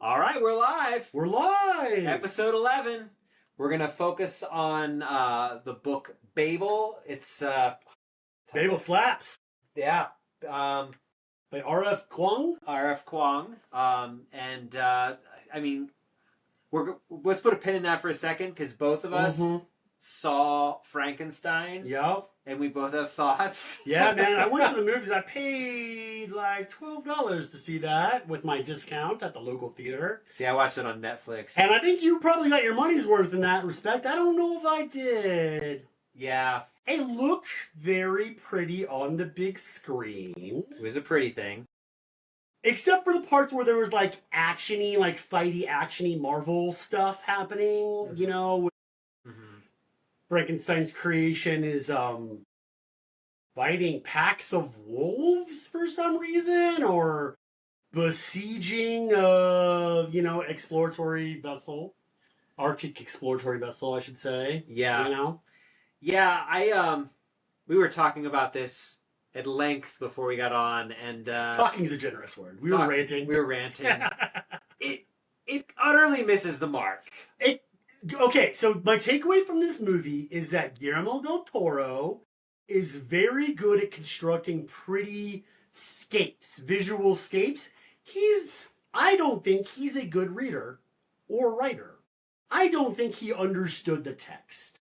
All right, we're live. We're live! Episode 11. We're going to focus on the book Babel. It's... Babel slaps. Yeah. By R.F. Kuang? R.F. Kuang. I mean, let's put a pin in that for a second, because both of us saw Frankenstein. Yep. And we both have thoughts. Yeah, man. I went to the movies. I paid like $12 to see that with my discount at the local theater. See, I watched it on Netflix. And I think you probably got your money's worth in that respect. I don't know if I did. Yeah. It looked very pretty on the big screen. It was a pretty thing. Except for the parts where there was like action-y, like fighty, action-y Marvel stuff happening, you know. Frankenstein's creation is fighting packs of wolves for some reason, or besieging a, exploratory vessel. Arctic exploratory vessel, I should say. Yeah. You know? Yeah, we were talking about this at length before we got on, and talking's a generous word. We were ranting. It utterly misses the mark. Okay, so my takeaway from this movie is that Guillermo del Toro is very good at constructing pretty scapes, visual scapes. I don't think he's a good reader or writer. I don't think he understood the text.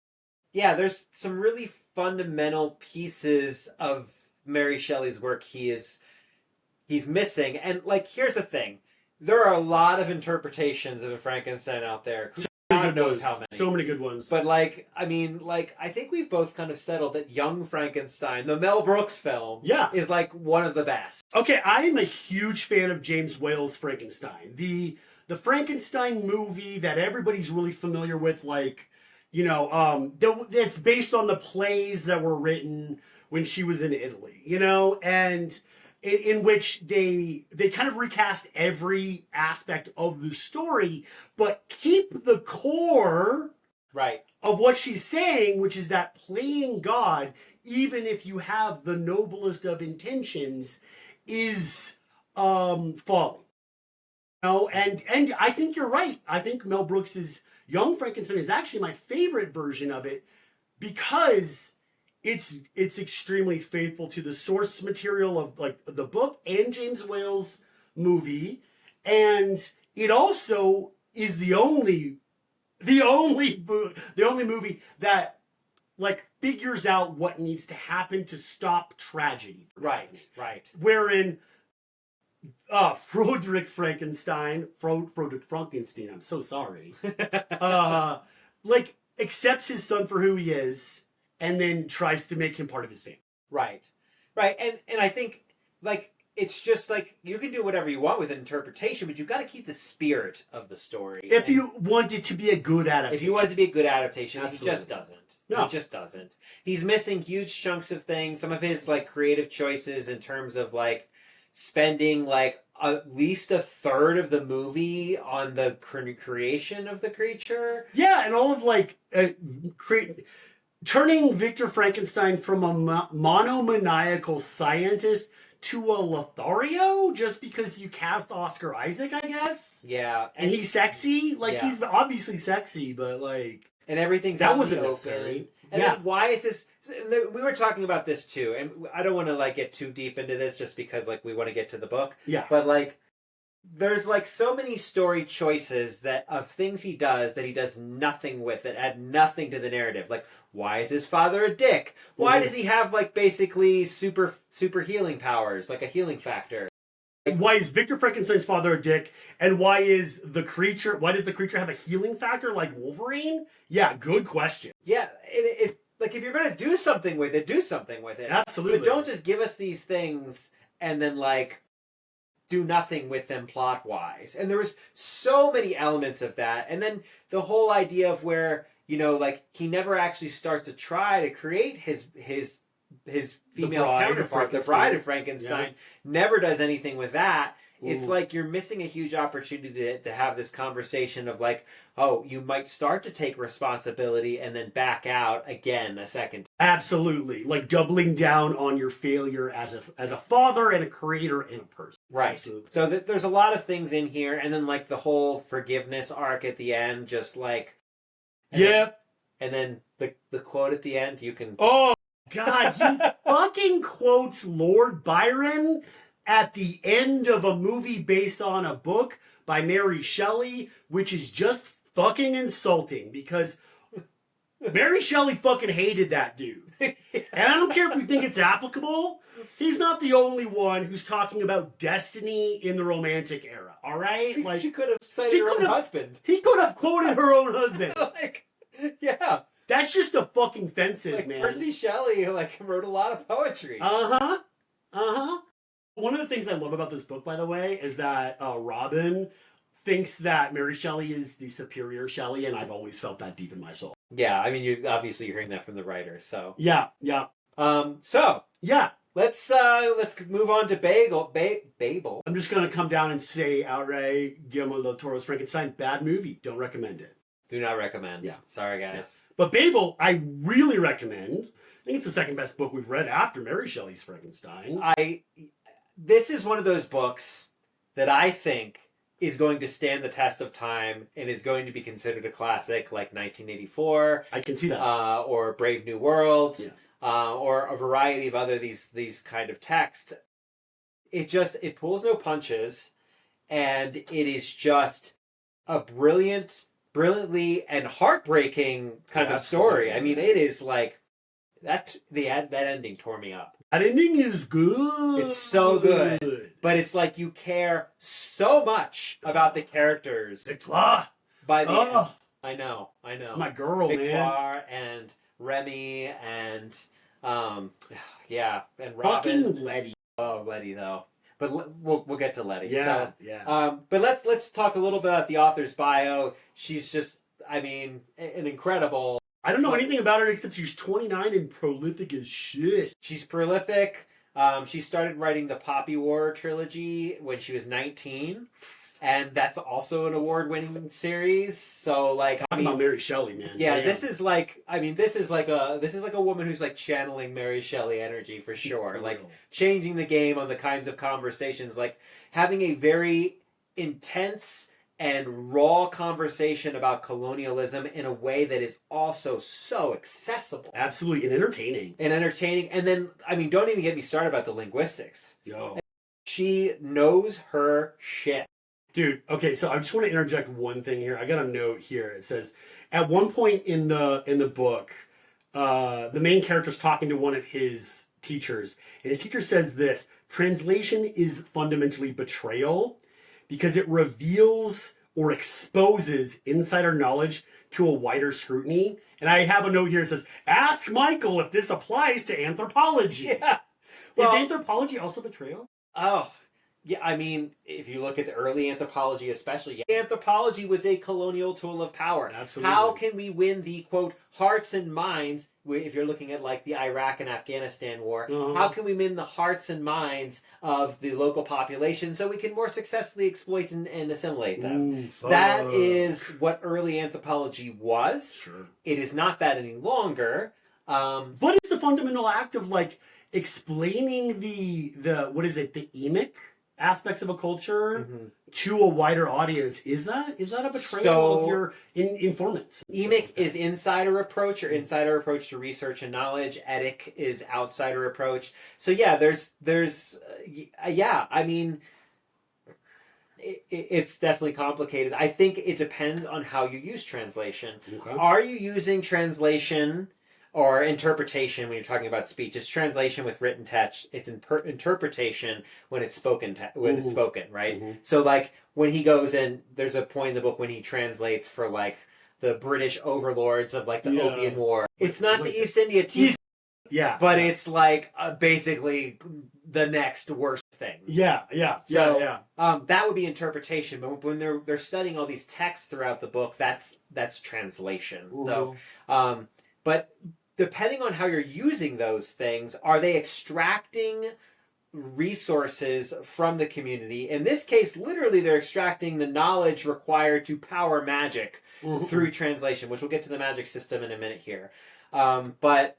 Yeah, there's some really fundamental pieces of Mary Shelley's work he's missing. And, here's the thing. There are a lot of interpretations of a Frankenstein out there. God knows how many. So many good ones. But, I think we've both kind of settled that Young Frankenstein, the Mel Brooks film, is, one of the best. Okay, I'm a huge fan of James Whale's Frankenstein. The Frankenstein movie that everybody's really familiar with, it's based on the plays that were written when she was in Italy, and in which they kind of recast every aspect of the story, but keep the core of what she's saying, which is that playing God, even if you have the noblest of intentions, is folly. And I think you're right. I think Mel Brooks's Young Frankenstein is actually my favorite version of it because it's extremely faithful to the source material of the book and James Whale's movie, and it also is the only movie that figures out what needs to happen to stop tragedy. Right. Wherein Friedrich Frankenstein, I'm so sorry, accepts his son for who he is and then tries to make him part of his family. Right. And I think, it's just, you can do whatever you want with an interpretation, but you've got to keep the spirit of the story. If you want it to be a good adaptation. If you want it to be a good adaptation, Absolutely. He just doesn't. No. He just doesn't. He's missing huge chunks of things. Some of his, creative choices in terms of, spending, at least a third of the movie on the creation of the creature. Yeah, and all of, turning Victor Frankenstein from a monomaniacal scientist to a Lothario just because you cast Oscar Isaac, I guess. Yeah. And he's sexy. He's obviously sexy, but, and everything's that out wasn't in the necessary. Open. And then why is this... We were talking about this, too, and I don't want to, get too deep into this just because, we want to get to the book. Yeah. But, there's, so many story choices of things he does that he does nothing with, that add nothing to the narrative. Why is his father a dick? Why does he have, basically super healing powers, a healing factor? Why is Victor Frankenstein's father a dick? And why does the creature have a healing factor like Wolverine? Yeah, good questions. Yeah, if you're going to do something with it, do something with it. Absolutely. But don't just give us these things and then, do nothing with them plot-wise. And there was so many elements of that. And then the whole idea of where, he never actually starts to try to create his female counterpart, the Bride of Frankenstein, never does anything with that. Ooh. It's you're missing a huge opportunity to have this conversation of you might start to take responsibility and then back out again a second. Absolutely. Doubling down on your failure as a father and a creator and a person. Right. Absolutely. So there's a lot of things in here, and then like the whole forgiveness arc at the end, just like Yep. And then the quote at the end, you can. Oh God, he fucking quotes Lord Byron at the end of a movie based on a book by Mary Shelley, which is just fucking insulting because Mary Shelley fucking hated that dude. And I don't care if you think it's applicable. He's not the only one who's talking about destiny in the romantic era. All right, Like she could have cited her own husband. He could have quoted her own husband. Like, yeah, that's just offensive, like, man. Percy Shelley like wrote a lot of poetry. One of the things I love about this book, by the way, is that Robin thinks that Mary Shelley is the superior Shelley, and I've always felt that deep in my soul. Yeah, I mean, you're hearing that from the writer, so yeah. So yeah, let's move on to Babel. I'm just gonna come down and say outright, Guillermo del Toro's Frankenstein, bad movie. Don't recommend it. Do not recommend. Yeah, sorry guys. Yeah. But Babel, I really recommend. I think it's the second best book we've read after Mary Shelley's Frankenstein. This is one of those books that I think is going to stand the test of time and is going to be considered a classic, like 1984. I can see that. Or Brave New World, yeah. Or a variety of other these kind of texts. It pulls no punches, and it is just a brilliantly and heartbreaking kind of story. I mean, it is like that ending tore me up. That ending is good. It's so good. But it's like you care so much about the characters. Victoire. By the end. I know. It's my girl, Victoire and Remy and yeah, and Robin. Fucking Letty. Oh, Letty though. But we'll get to Letty. Yeah, so, yeah. But let's talk a little bit about the author's bio. She's just, I mean, an incredible. I don't know anything about her except she's 29 and prolific as shit. She's prolific. She started writing the Poppy War trilogy when she was 19, and that's also an award-winning series. So, like, talking about Mary Shelley, man. Yeah, this is like a woman who's like channeling Mary Shelley energy for sure. Like changing the game on the kinds of conversations, like having a very intense and raw conversation about colonialism in a way that is also so accessible. Absolutely, and entertaining. And then, I mean, don't even get me started about the linguistics. Yo. She knows her shit. Dude, okay, so I just want to interject one thing here. I got a note here. It says, at one point in the book, the main character's talking to one of his teachers, and his teacher says this: translation is fundamentally betrayal, because it reveals or exposes insider knowledge to a wider scrutiny. And I have a note here that says, ask Michael if this applies to anthropology. Yeah. Well, is anthropology also betrayal? Oh, yeah. I mean, if you look at the early anthropology especially, anthropology was a colonial tool of power. Absolutely. How can we win the, quote, hearts and minds, if you're looking at like the Iraq and Afghanistan war, how can we win the hearts and minds of the local population so we can more successfully exploit and assimilate them? That is what early anthropology was. Sure. It is not that any longer. What is the fundamental act of like explaining the the emic aspects of a culture to a wider audience? Is that a betrayal of your informants? Emic is insider approach or insider approach to research and knowledge. Etic is outsider approach. So yeah, there's I mean, it's definitely complicated. I think it depends on how you use translation. Okay. Are you using translation or interpretation when you're talking about speech? It's translation with written text. It's interpretation when it's spoken. It's spoken, right? Mm-hmm. So, like when he goes and there's a point in the book when he translates for like the British overlords of like the Opium War. It's not the East India Tea. But it's like basically the next worst thing. So that would be interpretation. But when they're studying all these texts throughout the book, that's translation. So, but depending on how you're using those things, are they extracting resources from the community? In this case, literally, they're extracting the knowledge required to power magic through translation, which we'll get to the magic system in a minute here. But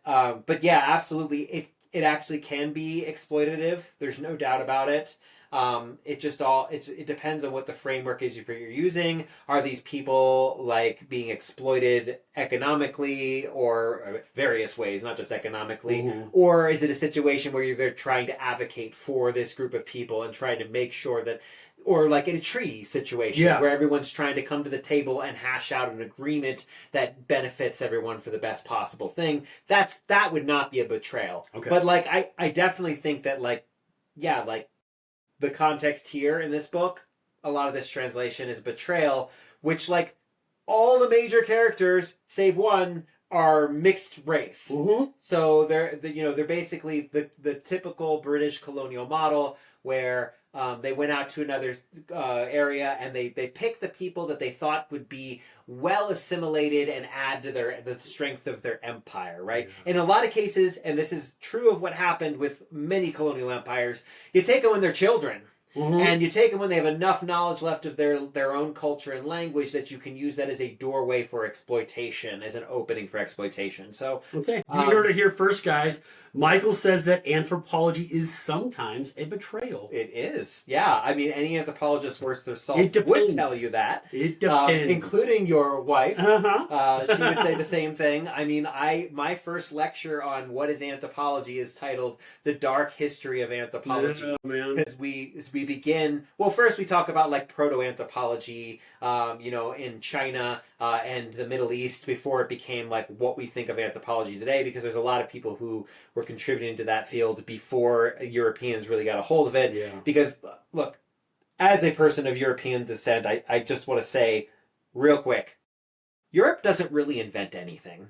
yeah, absolutely, it actually can be exploitative. There's no doubt about it. It depends on what the framework is you're using. Are these people like being exploited economically or various ways, not just economically, or is it a situation where they're trying to advocate for this group of people and trying to make sure that, or like in a treaty situation where everyone's trying to come to the table and hash out an agreement that benefits everyone for the best possible thing. That would not be a betrayal. Okay. But like I definitely think that like the context here in this book, a lot of this translation is betrayal, which like all the major characters save one are mixed race. So they're basically the typical British colonial model where they went out to another area and they picked the people that they thought would be well assimilated and add to the strength of their empire, right? Yeah. In a lot of cases, and this is true of what happened with many colonial empires, you take them when they're children. And you take them when they have enough knowledge left of their own culture and language that you can use that as a doorway for exploitation, as an opening for exploitation. So, okay, you heard it here first, guys. Michael says that anthropology is sometimes a betrayal. It is. Yeah. I mean, any anthropologist worth their salt would tell you that. It depends. Including your wife. She would say the same thing. I mean, my first lecture on what is anthropology is titled The Dark History of Anthropology. Yeah, man. As we begin, well, first we talk about like proto-anthropology, in China and the Middle East before it became like what we think of anthropology today, because there's a lot of people who were contributing to that field before Europeans really got a hold of it. Yeah. Because, look, as a person of European descent, I just want to say real quick, Europe doesn't really invent anything.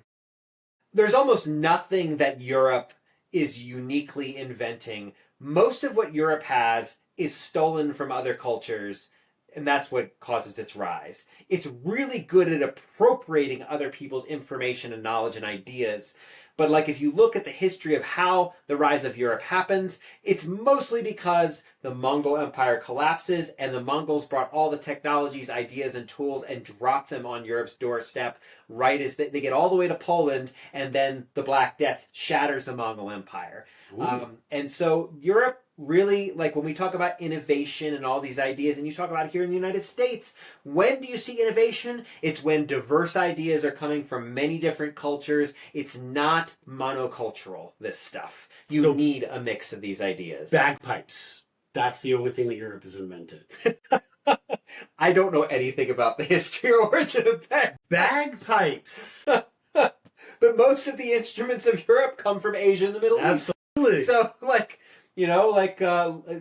There's almost nothing that Europe is uniquely inventing. Most of what Europe has is stolen from other cultures, and that's what causes its rise. It's really good at appropriating other people's information and knowledge and ideas. But like if you look at the history of how the rise of Europe happens, it's mostly because the Mongol Empire collapses and the Mongols brought all the technologies, ideas, and tools and dropped them on Europe's doorstep right as they get all the way to Poland, and then the Black Death shatters the Mongol Empire. And so Europe really, like when we talk about innovation and all these ideas, and you talk about it here in the United States, when do you see innovation? It's when diverse ideas are coming from many different cultures. It's not monocultural, this stuff. You need a mix of these ideas. Bagpipes. That's the only thing that Europe has invented. I don't know anything about the history or origin of bagpipes. But most of the instruments of Europe come from Asia and the Middle East. Absolutely. So,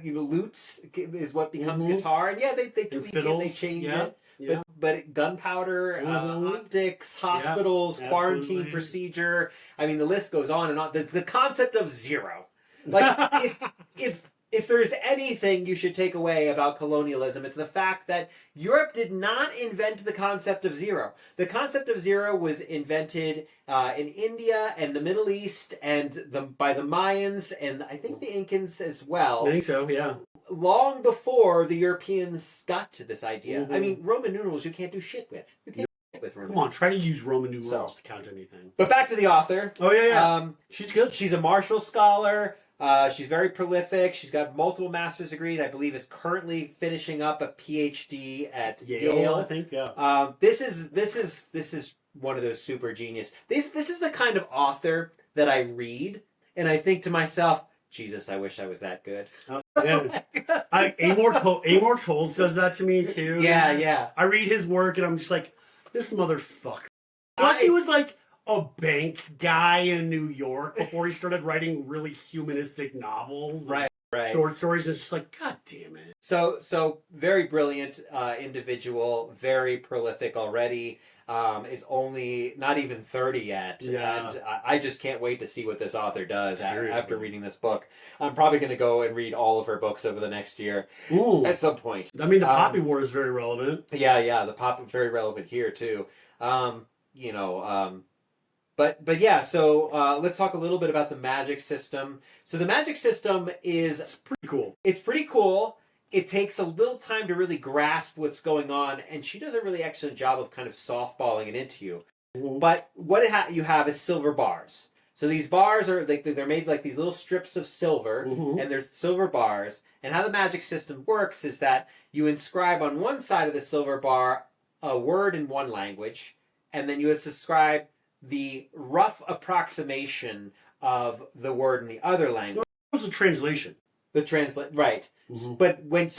lutes is what becomes guitar, and they tweak it, they change it. Yeah. But gunpowder, optics, hospitals, quarantine procedure. I mean, the list goes on and on. The concept of zero. Like, if there's anything you should take away about colonialism, it's the fact that Europe did not invent the concept of zero. The concept of zero was invented in India and the Middle East and by the Mayans and I think the Incans as well. I think so, yeah. Long before the Europeans got to this idea. I mean, Roman numerals you can't do shit with. You can't do shit with Roman numerals. Come on, try to use Roman numerals to count anything. But back to the author. Oh, yeah. She's good. She's a Marshall Scholar. She's very prolific. She's got multiple master's degrees. I believe is currently finishing up a PhD at Yale. I think, yeah. This is one of those super genius. This is the kind of author that I read and I think to myself, Jesus, I wish I was that good. Yeah. Amor Tolls does that to me too. Yeah. I read his work and I'm just like, this motherfucker. Plus he was like a bank guy in New York before he started writing really humanistic novels. Right. Short stories. It's just like, God damn it. So very brilliant individual, very prolific already. Is only not even 30 yet. Yeah. And I just can't wait to see what this author does after reading this book. I'm probably going to go and read all of her books over the next year at some point. I mean, the Poppy War is very relevant. Yeah, the Poppy very relevant here too. But yeah, so let's talk a little bit about the magic system. So the magic system is pretty cool. It's pretty cool. It takes a little time to really grasp what's going on, and she does a really excellent job of kind of softballing it into you. But what you have is silver bars. So these bars are like they're made like these little strips of silver, and there's silver bars. And how the magic system works is that you inscribe on one side of the silver bar a word in one language, and then you inscribe the rough approximation of the word in the other language. What's the translation? Right. But it's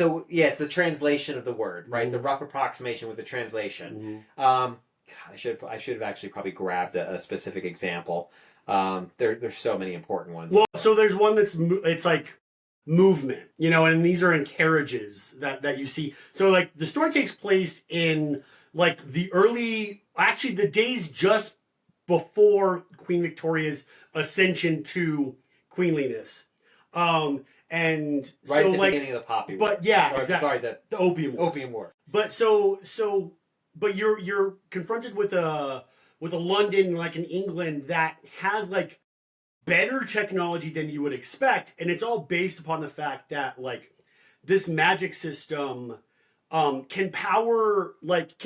the translation of the word, right? The rough approximation with the translation. I should have actually probably grabbed a specific example. There's so many important ones. Well, so there's one it's like movement, you know, and these are in carriages that you see. So like the story takes place in like the days just before Queen Victoria's ascension to queenliness. And right so at the like, beginning of the Poppy War. But yeah, exactly. Sorry, the Opium War. Opium War. But but you're confronted with a London, like in England, that has like better technology than you would expect, and it's all based upon the fact that like this magic system can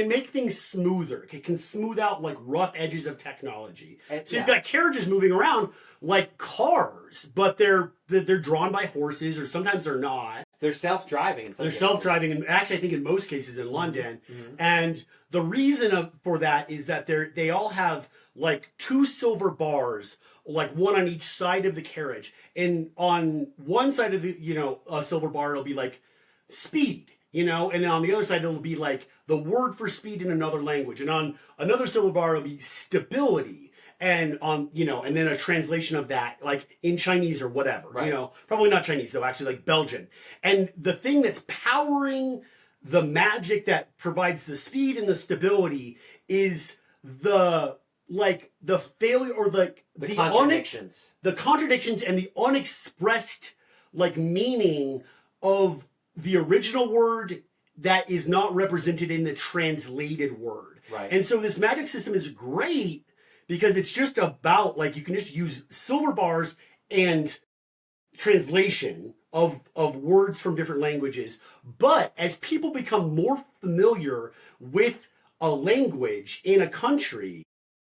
make things smoother. It can smooth out like rough edges of technology. So you've got carriages moving around like cars, but they're drawn by horses, or sometimes they're not. They're self-driving. They're self-driving, and actually, I think in most cases in London. And the reason for that is that they all have like two silver bars, like one on each side of the carriage. And on one side of a silver bar, it'll be like speed, and then on the other side, it'll be like the word for speed in another language. And on another silver bar, it'll be stability. And and then a translation of that, like in Chinese or whatever, right. Probably not Chinese though, actually like Belgian. And the thing that's powering the magic that provides the speed and the stability is the failure or the contradictions. The contradictions and the unexpressed like meaning of the original word that is not represented in the translated word. Right. And so this magic system is great because it's just about like you can just use silver bars and translation of words from different languages. But as people become more familiar with a language in a country,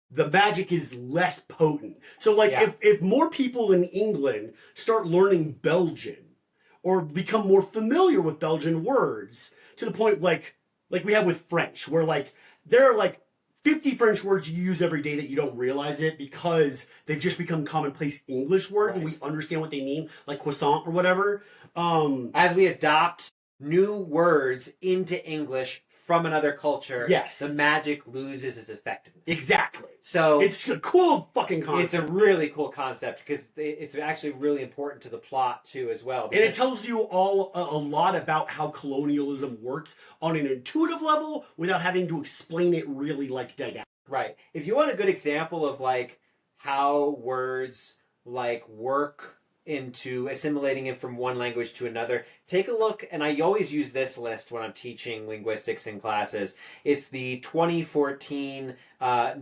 the magic is less potent. So like if more people in England start learning Belgian or become more familiar with Belgian words to the point like we have with French, where like there are like 50 French words you use every day that you don't realize it because they've just become commonplace English words and we understand what they mean, like croissant or whatever. As we adopt new words into English from another culture, the magic loses its effectiveness. Exactly. So it's a cool fucking concept. It's a really cool concept because it's actually really important to the plot too as well. And it tells you a lot about how colonialism works on an intuitive level without having to explain it really like didactic. Right. If you want a good example of like how words like work into assimilating it from one language to another, take a look, and I always use this list when I'm teaching linguistics in classes. It's the 2014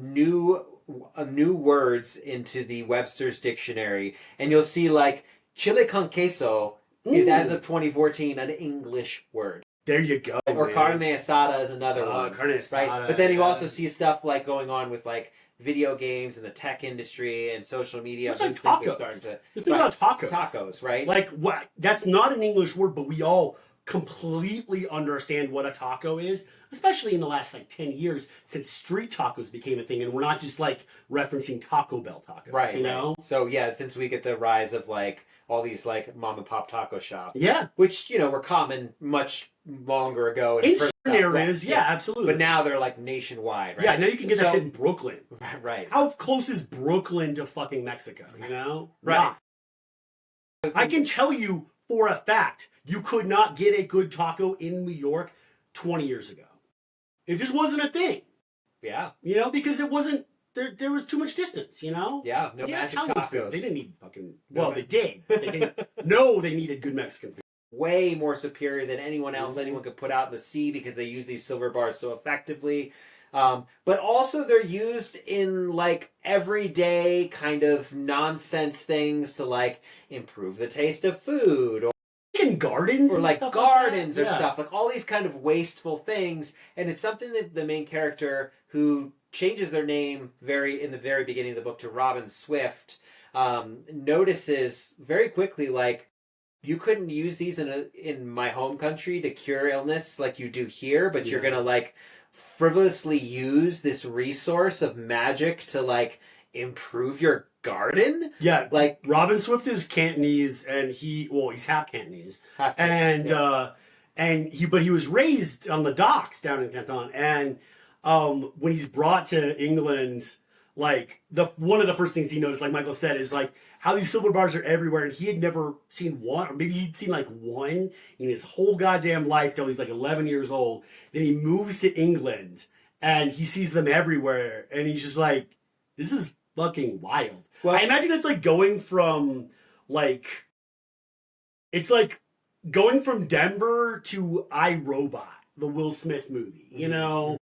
new words into the Webster's Dictionary, and you'll see like chile con queso is as of 2014 an English word. There you go. Or carne asada is another one. Carne asada, right? But then you also see stuff like going on with like video games and the tech industry and social media. It's like tacos. Just think about tacos. Tacos, right? Like what? That's not an English word, but we all completely understand what a taco is, especially in the last like 10 years since street tacos became a thing, and we're not just like referencing Taco Bell tacos, right? You know? So yeah, since we get the rise of like all these like mom and pop taco shops, which were common much longer ago in certain areas, absolutely. But now they're like nationwide, right? Yeah, now you can get that shit in Brooklyn. Right. How close is Brooklyn to fucking Mexico? You know, right? Not. I can tell you for a fact, you could not get a good taco in New York 20 years ago. It just wasn't a thing. Yeah. Because it wasn't. There was too much distance, Yeah, no magic tacos. Food. They didn't need fucking... Well, they did. But they didn't know they needed good Mexican food. Way more superior than anyone else anyone could put out in the sea because they use these silver bars so effectively. But also they're used in like everyday kind of nonsense things to like improve the taste of food. Or You can gardens, or and like stuff gardens like or that. stuff, like all these kind of wasteful things. And it's something that the main character, who changes their name in the very beginning of the book to Robin Swift, notices very quickly, like, you couldn't use these in my home country to cure illness like you do here, but you're gonna like frivolously use this resource of magic to like improve your garden. Yeah, like Robin Swift is Cantonese, and he's half Cantonese, and he was raised on the docks down in Canton, and when he's brought to England, like one of the first things he noticed, like Michael said, is like how these silver bars are everywhere, and he had never seen one, or maybe he'd seen like one in his whole goddamn life till he's like 11 years old. Then he moves to England, and he sees them everywhere, and he's just like, this is fucking wild. Well, I imagine it's like going from Denver to I, Robot, the Will Smith movie, you know?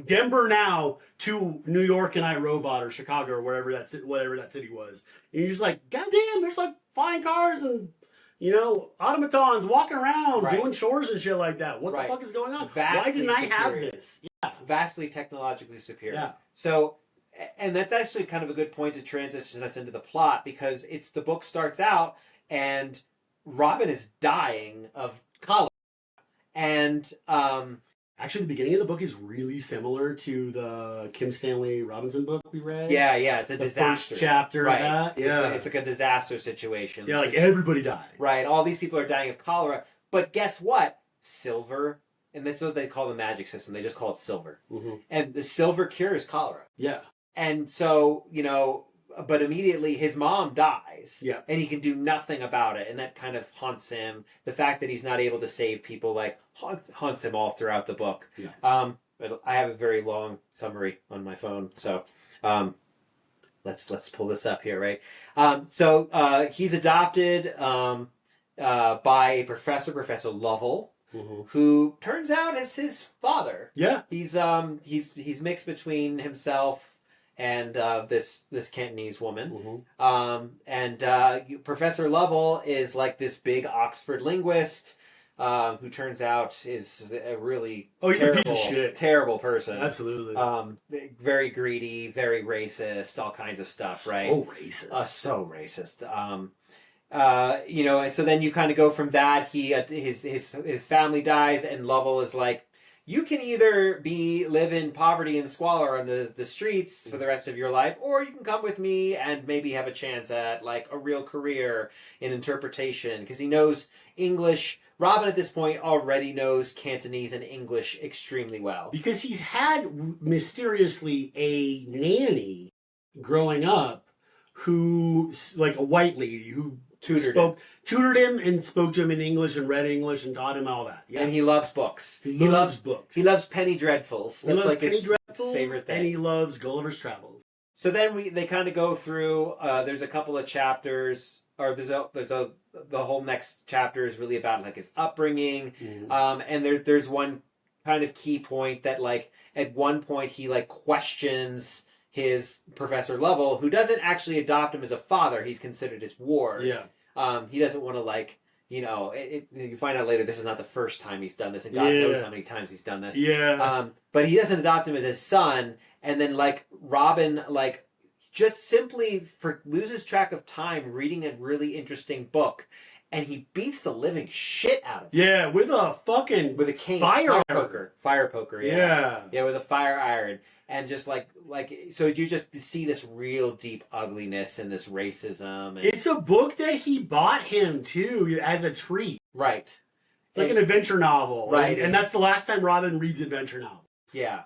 Denver now to New York and I, Robot, or Chicago, or whatever that city was. And you're just like, goddamn, there's like flying cars and, you know, automatons walking around doing chores and shit like that. What the fuck is going on? Why didn't I have this? Yeah. Vastly technologically superior. Yeah. So, and that's actually kind of a good point to transition us into the plot, because the book starts out and Robin is dying of cholera. And actually, the beginning of the book is really similar to the Kim Stanley Robinson book we read. Yeah, it's a disaster. First chapter of that. Yeah. It's like a disaster situation. Yeah, like everybody died. Right, all these people are dying of cholera. But guess what? Silver, and this is what they call the magic system. They just call it silver. Mm-hmm. And the silver cures cholera. Yeah. And so, you know, but immediately his mom dies. Yeah. And he can do nothing about it. And that kind of haunts him. The fact that he's not able to save people, like, haunts him all throughout the book. Yeah. But I have a very long summary on my phone. So let's pull this up here, right? So he's adopted by a Professor Lovell. Mm-hmm. Who turns out is his father. Yeah. He's mixed between himself and this Cantonese woman. Mm-hmm. Professor Lovell is like this big Oxford linguist who turns out is a really he's a piece of shit. Terrible person. Absolutely. Very greedy, very racist, all kinds of stuff, right? So racist. You know, and so then you kind of go from that. His family dies, and Lovell is like, you can either live in poverty and squalor on the streets for the rest of your life, or you can come with me and maybe have a chance at like a real career in interpretation, because he knows English. Robin at this point already knows Cantonese and English extremely well, because he's had mysteriously a nanny growing up who, like a white lady who tutored him and spoke to him in English and read English and taught him all that. Yeah. And he loves books. He loves books. He loves Penny Dreadfuls. That's like his favorite thing. And he loves Gulliver's Travels. So then they kind of go through. There's a couple of chapters, or the whole next chapter is really about like his upbringing. Mm-hmm. And there's one kind of key point that like at one point he like questions his Professor Lovell, who doesn't actually adopt him as a father. He's considered his ward. Yeah. He doesn't want to, like, you know, you find out later this is not the first time he's done this, and God knows how many times he's done this. Yeah. But he doesn't adopt him as his son, and then, like, Robin, like, just simply loses track of time reading a really interesting book, and he beats the living shit out of him. Yeah, with a cane. Fire poker, yeah. Yeah, with a fire iron. And just like so you just see this real deep ugliness and this racism. And it's a book that he bought him too as a treat. Right. It's like an adventure novel. Right. And that's the last time Robin reads adventure novels. Yeah.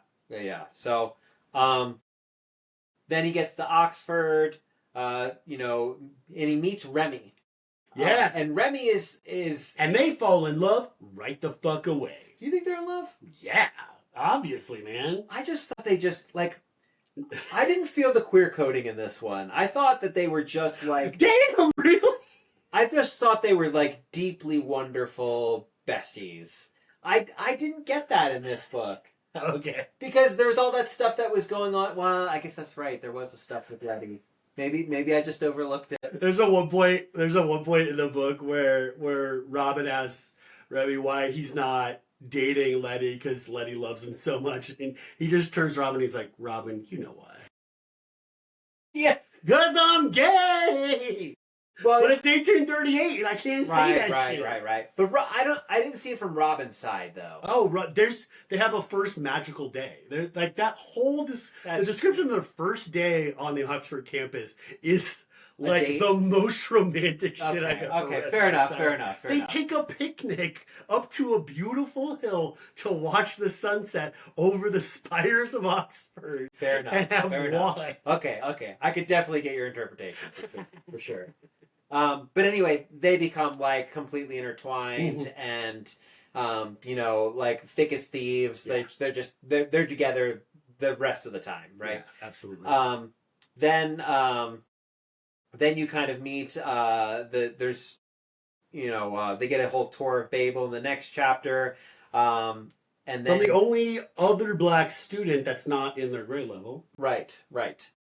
So then he gets to Oxford, you know, and he meets Remy. Yeah. And Remy is and they fall in love right the fuck away. You think they're in love? Yeah. Obviously, man. I just thought they just, like, I didn't feel the queer coding in this one. I thought that they were just, like... Damn, really? I just thought they were, like, deeply wonderful besties. I didn't get that in this book. Okay. Because there was all that stuff that was going on. Well, I guess that's right. There was the stuff with Letty. Maybe I just overlooked it. There's a one point in the book where Robin asks Remy why he's not dating Letty because Letty loves him so much, and he just turns to Robin and he's like, Robin, you know why? Yeah, because I'm gay. well, But it's 1838 and I can't say that shit. Right. But I didn't see it from Robin's side though. Oh, they have a first magical day. They're like that whole the description of their first day on the Oxford campus is like the most romantic shit I've ever read. Fair enough. They take a picnic up to a beautiful hill to watch the sunset over the spires of Oxford. Fair enough. And have wine. Okay. I could definitely get your interpretation for sure. But anyway, they become like completely intertwined and like thick as thieves. Yeah. They're together the rest of the time, right? Yeah, absolutely. Then you kind of meet they get a whole tour of Babel in the next chapter. And then from the only other black student that's not in their grade level. Right.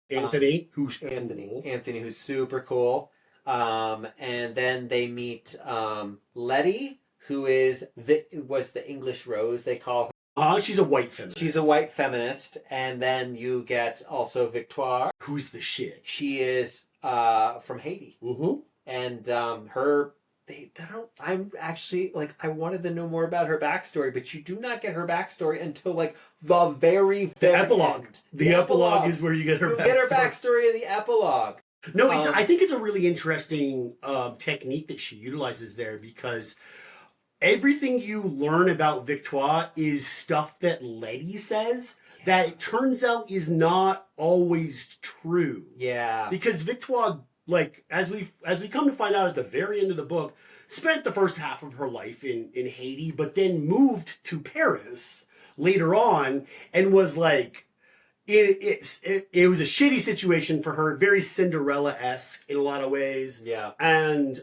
Anthony, who's super cool. And then they meet Letty, who was the English Rose, they call her. She's a white feminist. She's a white feminist. And then you get also Victoire. Who's the shit? She is from Haiti. Mm-hmm. And I'm actually, like, I wanted to know more about her backstory, but you do not get her backstory until, like, the very epilogue. end. The epilogue is where you get her backstory. Get her backstory in the epilogue. No, I think it's a really interesting technique that she utilizes there because everything you learn about Victoire is stuff that Letty says that it turns out is not always true. Yeah. Because Victoire, like, as we come to find out at the very end of the book, spent the first half of her life in Haiti, but then moved to Paris later on and was like, it was a shitty situation for her, very Cinderella-esque in a lot of ways. Yeah. And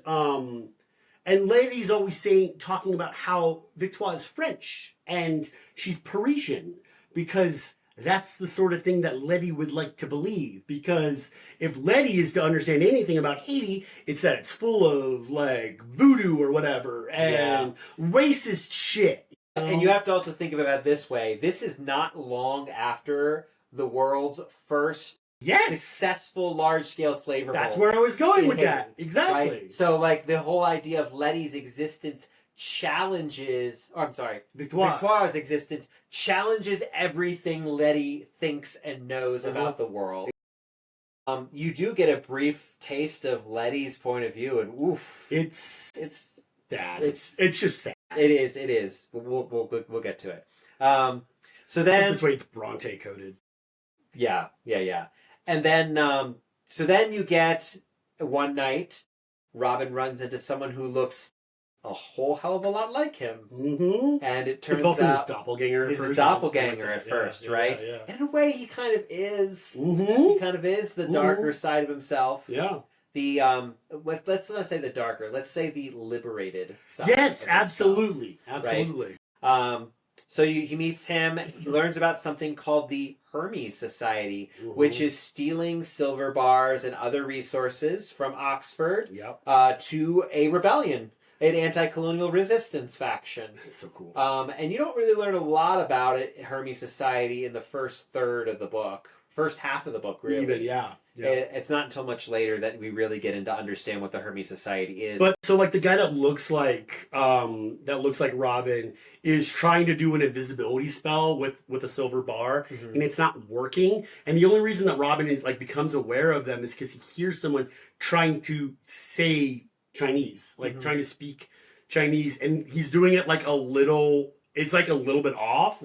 Letty's always talking about how Victoire is French and she's Parisian because that's the sort of thing that Letty would like to believe. Because if Letty is to understand anything about Haiti, it's that it's full of like voodoo or whatever and racist shit. And you have to also think about it this way. This is not long after the world's first successful large-scale slave revolt. That's where I was going with that. Exactly. Right? So, like, the whole idea of Letty's existence Victoire's existence challenges everything Letty thinks and knows about the world. You do get a brief taste of Letty's point of view, and oof, it's sad. It's just sad. It is. We'll get to it. So then this way it's Bronte coded. Yeah. And then, so then you get one night, Robin runs into someone who looks a whole hell of a lot like him. Mm-hmm. And it turns out his doppelganger at first, right? Yeah. And in a way, he kind of is. Mm-hmm. He kind of is the darker side of himself. Yeah. The let's not say the darker. Let's say the liberated side. Yes, absolutely. Right? So he meets him. He learns about something called the Hermes Society, which is stealing silver bars and other resources from Oxford to a rebellion, an anti-colonial resistance faction. That's so cool. And you don't really learn a lot about it, Hermes Society, in the first third of the book. First half of the book, really. Even, yeah. It's not until much later that we really get into understand what the Hermes Society is. But so, like, the guy that looks like Robin is trying to do an invisibility spell with a silver bar, and it's not working. And the only reason that Robin is becomes aware of them is because he hears someone trying to say Chinese, trying to speak Chinese, and he's doing it like a little. It's like a little bit off,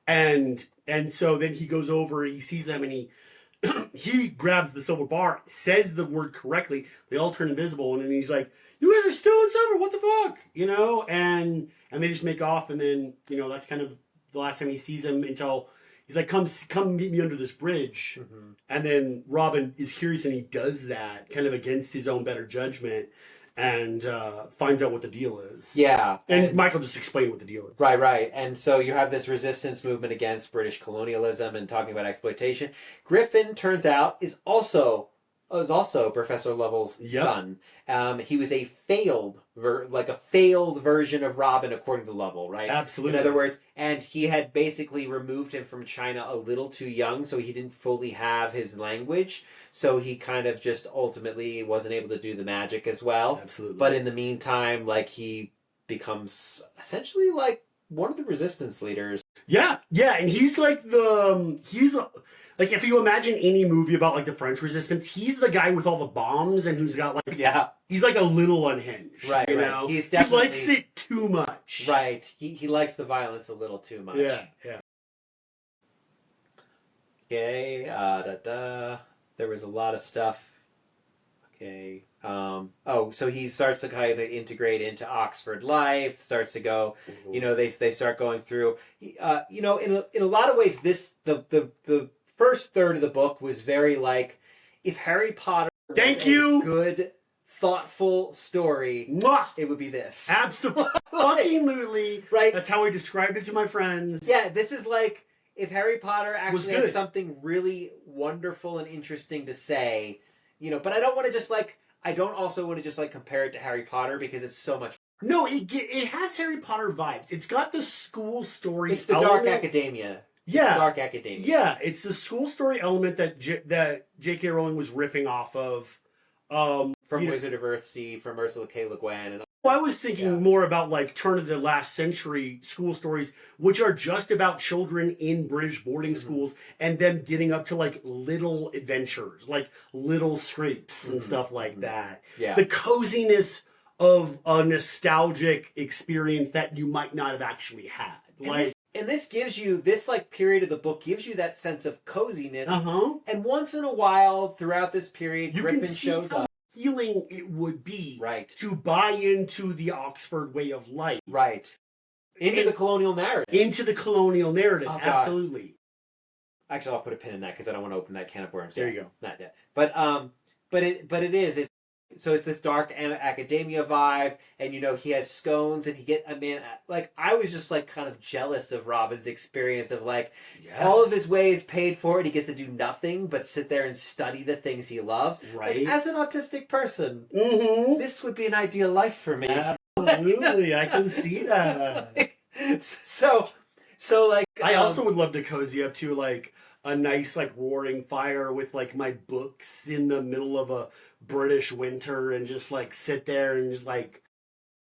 and so then he goes over, he sees them, and he grabs the silver bar, says the word correctly. They all turn invisible, and then he's like, "You guys are stealing silver! What the fuck?" And they just make off, and then that's kind of the last time he sees him until he's like, "Come meet me under this bridge." And then Robin is curious, and he does that kind of against his own better judgment, and finds out what the deal is. Yeah. And Michael just explained what the deal is. Right. And so you have this resistance movement against British colonialism and talking about exploitation. Griffin, turns out, is also was also Professor Lovell's Yep. son. He was a failed version of Robin, according to Lovell, right? Absolutely. In other words, and he had basically removed him from China a little too young, so he didn't fully have his language. So he kind of just ultimately wasn't able to do the magic as well. Absolutely. But in the meantime, like, he becomes essentially like one of the resistance leaders. Yeah, and he's like like, if you imagine any movie about like the French Resistance, he's the guy with all the bombs and who's got like he's like a little unhinged, right? You right. know, He's definitely, he likes it too much, right? He likes the violence a little too much. Yeah. Okay. There was a lot of stuff. Okay. So he starts to kind of integrate into Oxford life. Starts to go. Mm-hmm. You know, they start going through. You know, in a lot of ways, the first third of the book was very like, if Harry Potter was a good, thoughtful story, Mwah! It would be this. Absolutely. Right. That's how I described it to my friends. Yeah, this is like, if Harry Potter actually had good. something really wonderful and interesting to say, you know, but I don't want to just like, I don't also want to just like compare it to Harry Potter because it's so much. No, it has Harry Potter vibes. It's got the school story. It's the dark academia. Yeah, dark academia. Yeah, it's the school story element that J.K. Rowling was riffing off of. From Wizard of Earthsea, from Ursula K. Le Guin, and I was thinking more about like turn of the last century school stories, which are just about children in British boarding schools and them getting up to like little adventures, like little scrapes and stuff like that. Yeah, the coziness of a nostalgic experience that you might not have actually had. And this gives you, this like period of the book gives you that sense of coziness. And once in a while throughout this period, Griffin shows up. Healing it would be to buy into the Oxford way of life. Into the colonial narrative. Oh, absolutely. Actually, I'll put a pin in that because I don't want to open that can of worms. There you go. Not yet. But it is. So it's this dark academia vibe, and you know he has scones, and I was just like kind of jealous of Robin's experience of like all of his ways paid for it. He gets to do nothing but sit there and study the things he loves. Right. Like, as an autistic person, this would be an ideal life for me. Absolutely, I can see that. So like I also would love to cozy up to like a nice like roaring fire with like my books in the middle of a British winter and just like sit there and just like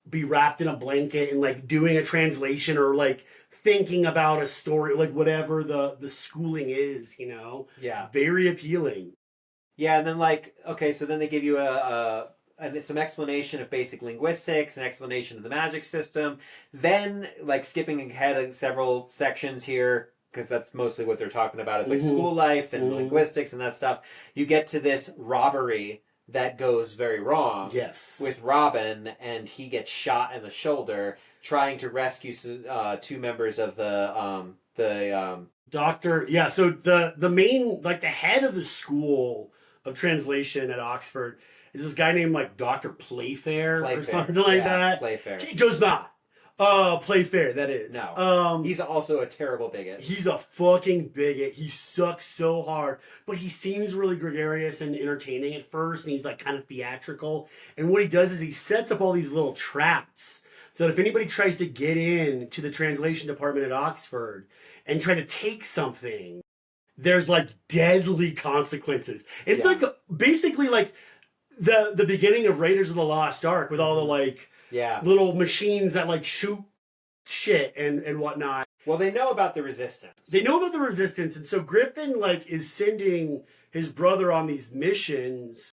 be wrapped in a blanket and like doing a translation or like thinking about a story, like whatever the schooling is, you know? Yeah. It's very appealing. Yeah, and then like, okay, so then they give you some explanation of basic linguistics, an explanation of the magic system. Then, like skipping ahead several sections here, because that's mostly what they're talking about. It's like school life and linguistics and that stuff. You get to this robbery that goes very wrong. Yes. With Robin, and he gets shot in the shoulder trying to rescue two members of the doctor. Yeah, so the main, like the head of the school of translation at Oxford is this guy named like Dr. Playfair or something like that. Playfair. He does not. Playfair, that is. No. He's also a terrible bigot. He's a fucking bigot. He sucks so hard. But he seems really gregarious and entertaining at first, and he's like kind of theatrical. And what he does is he sets up all these little traps so that if anybody tries to get in to the translation department at Oxford and try to take something, there's like deadly consequences. It's like basically like the beginning of Raiders of the Lost Ark with all the like little machines that like shoot shit and whatnot. Well, they know about the resistance. And so Griffin like is sending his brother on these missions.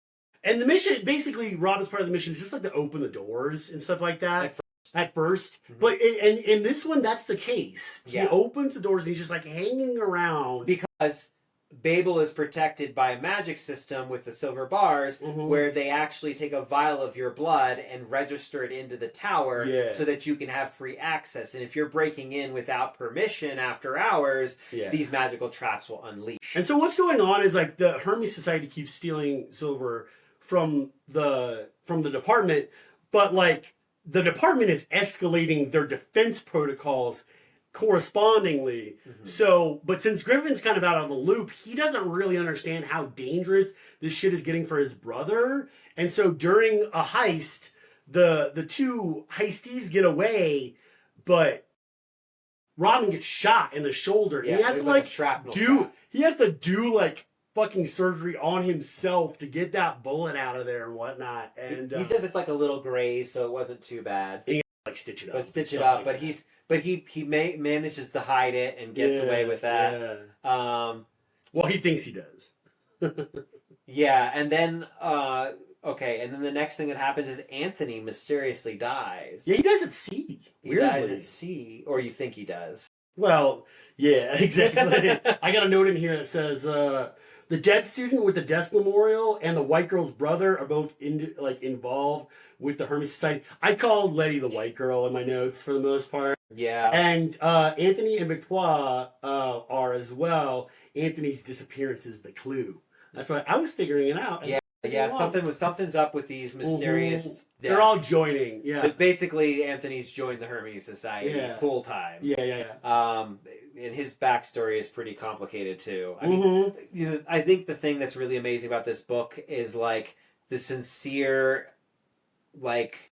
And the mission, basically, Robin's part of the mission is just like to open the doors and stuff like that. At first. But in this one, that's the case. He opens the doors and he's just like hanging around. Because Babel is protected by a magic system with the silver bars where they actually take a vial of your blood and register it into the tower so that you can have free access. And if you're breaking in without permission after hours, these magical traps will unleash. And so what's going on is like the Hermes Society keeps stealing silver from the department, but like the department is escalating their defense protocols correspondingly. So, but since Griffin's kind of out of the loop, he doesn't really understand how dangerous this shit is getting for his brother. And so during a heist, the two heisties get away, but Robin gets shot in the shoulder. And he has to like he has to do like fucking surgery on himself to get that bullet out of there and whatnot. And he says it's like a little graze, so it wasn't too bad. And he like stitch it up. But he manages to hide it and gets away with that. Yeah. Well, he thinks he does. Yeah, and then and then the next thing that happens is Anthony mysteriously dies. Yeah, he dies at sea. He dies at sea, or you think he does. Well, yeah, exactly. I got a note in here that says the dead student with the desk memorial and the white girl's brother are both involved with the Hermes Society. I called Letty the white girl in my notes for the most part. Yeah. And Anthony and Victoire are as well. Anthony's disappearance is the clue. That's why I was figuring it out. Yeah, something's up with these mysterious deaths. They're all joining, yeah. But basically, Anthony's joined the Hermes Society full time. Yeah. And his backstory is pretty complicated too. I mean, I think the thing that's really amazing about this book is like the sincere, like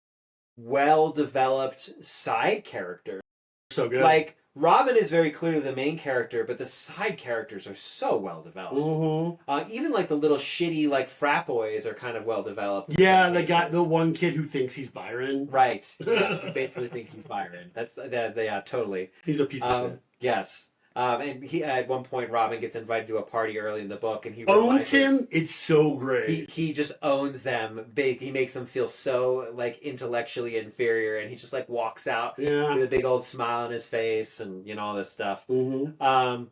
well-developed side character. So good. Like Robin is very clearly the main character, but the side characters are so well developed. Even like the little shitty like frat boys are kind of well developed. Yeah, the one kid who thinks he's Byron. Right. Yeah, he basically thinks he's Byron. Yeah, totally. He's a piece of shit. Yes. And he at one point Robin gets invited to a party early in the book, and he owns him. It's so great. He just owns them. He makes them feel so like intellectually inferior, and he just like walks out with a big old smile on his face, and all this stuff. And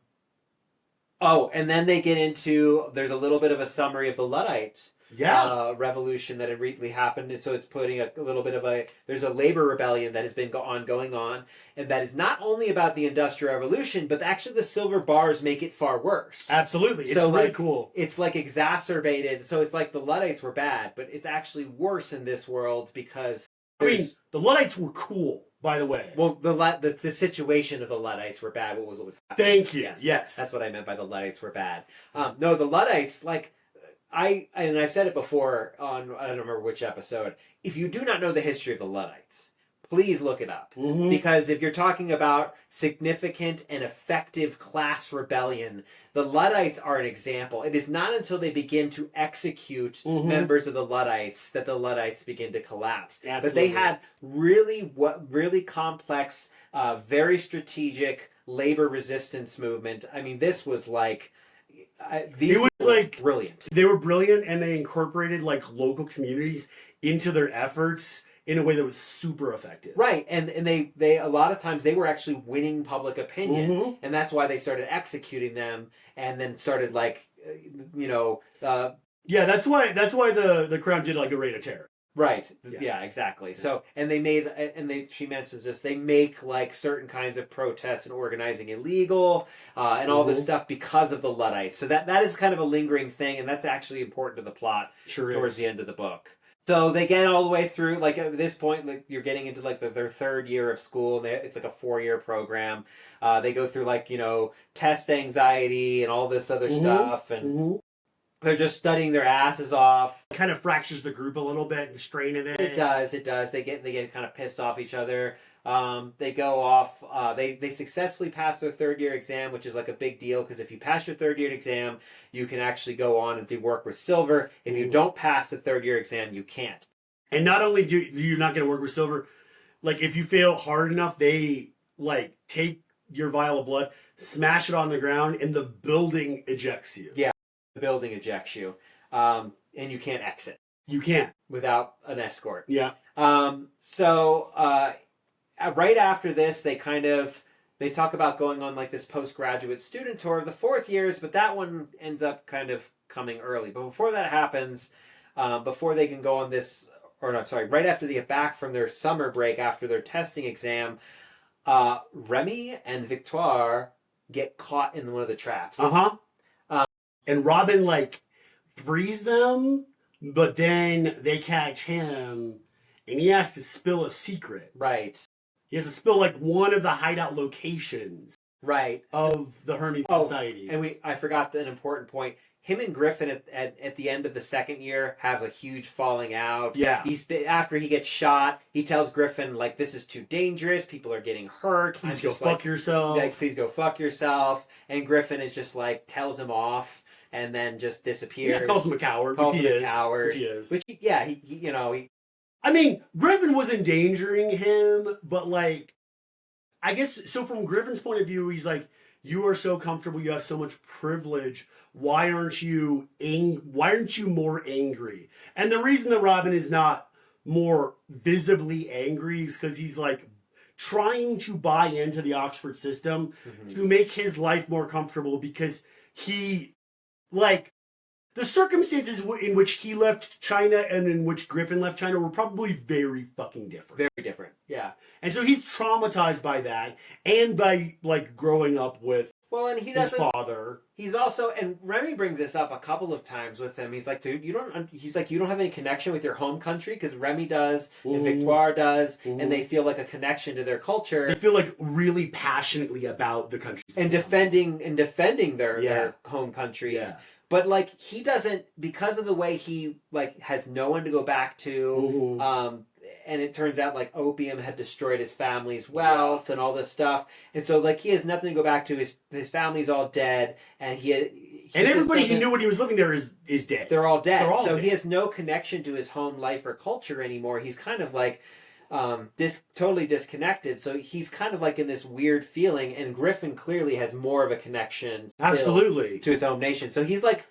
then they get into there's a little bit of a summary of the Luddite revolution that had recently happened, and so it's putting a little bit of there's a labor rebellion that has been going on, and that is not only about the Industrial Revolution, but actually the silver bars make it far worse. Absolutely. It's really cool. It's like exacerbated, so it's like the Luddites were bad, but it's actually worse in this world because the Luddites were cool, by the way. Well, the situation of the Luddites were bad. What was happening? Thank you. Yes. That's what I meant by the Luddites were bad. No, the Luddites, like I've said it before on I don't remember which episode. If you do not know the history of the Luddites, please look it up. Because if you're talking about significant and effective class rebellion, the Luddites are an example. It is not until they begin to execute members of the Luddites that the Luddites begin to collapse. Absolutely. But they had really complex, very strategic labor resistance movement. I mean, this was like brilliant. They were brilliant, and they incorporated like local communities into their efforts in a way that was super effective. Right, and they a lot of times they were actually winning public opinion, and that's why they started executing them, and then started like that's why the Crown did like a reign of terror. Right. Yeah, exactly. So, she mentions this, they make like certain kinds of protests and organizing illegal, and all this stuff because of the Luddites. So that is kind of a lingering thing, and that's actually important to the plot towards the end of the book. So they get all the way through, like at this point, like you're getting into like their third year of school, and it's like a 4-year program. They go through like, test anxiety and all this other stuff, and they're just studying their asses off. It kind of fractures the group a little bit, the strain of it. It does. They get kind of pissed off each other. They go off. They successfully pass their 3rd year exam, which is like a big deal because if you pass your 3rd year exam, you can actually go on and do work with Silver. If you don't pass the 3rd year exam, you can't. And not only do you not get to work with Silver, like if you fail hard enough, they like take your vial of blood, smash it on the ground, and the building ejects you. Yeah. The building ejects you, and you can't exit. You can't without an escort. Yeah. So right after this, they talk about going on like this postgraduate student tour of the 4th years, but that one ends up kind of coming early. But before that happens, before they can go on this, right after they get back from their summer break after their testing exam, Remy and Victoire get caught in one of the traps. And Robin, like, frees them, but then they catch him, and he has to spill a secret. Right. He has to spill like one of the hideout locations right of the Hermes Society. And I forgot an important point. Him and Griffin at the end of the second year have a huge falling out. Yeah. After he gets shot, he tells Griffin, like, this is too dangerous. People are getting hurt. Please go fuck yourself. Like, please go fuck yourself. And Griffin is just like, tells him off and then just disappears. Yeah, calls him a coward. Calls him a coward. Which he is. Which, yeah, he you know. I mean, Griffin was endangering him, but like, I guess, so from Griffin's point of view, he's like, you are so comfortable, you have so much privilege. Why aren't you more angry? And the reason that Robin is not more visibly angry is because he's like trying to buy into the Oxford system to make his life more comfortable, because he, like, the circumstances in which he left China and in which Griffin left China were probably very fucking different. Very different, yeah. And so he's traumatized by that, and by like growing up with his father. He's also, and Remy brings this up a couple of times with him. He's like, dude, you don't have any connection with your home country, because Remy does, and Victoire does, and they feel like a connection to their culture. They feel like really passionately about the countries and defending their home countries. Yeah. But like, he doesn't, because of the way he like has no one to go back to. And it turns out like opium had destroyed his family's wealth and all this stuff, and so like he has nothing to go back to. His family's all dead, and everybody he knew when he was living there is dead. They're all dead. So he has no connection to his home life or culture anymore. He's kind of like totally disconnected. So he's kind of like in this weird feeling. And Griffin clearly has more of a connection, absolutely, to his own nation. So he's like,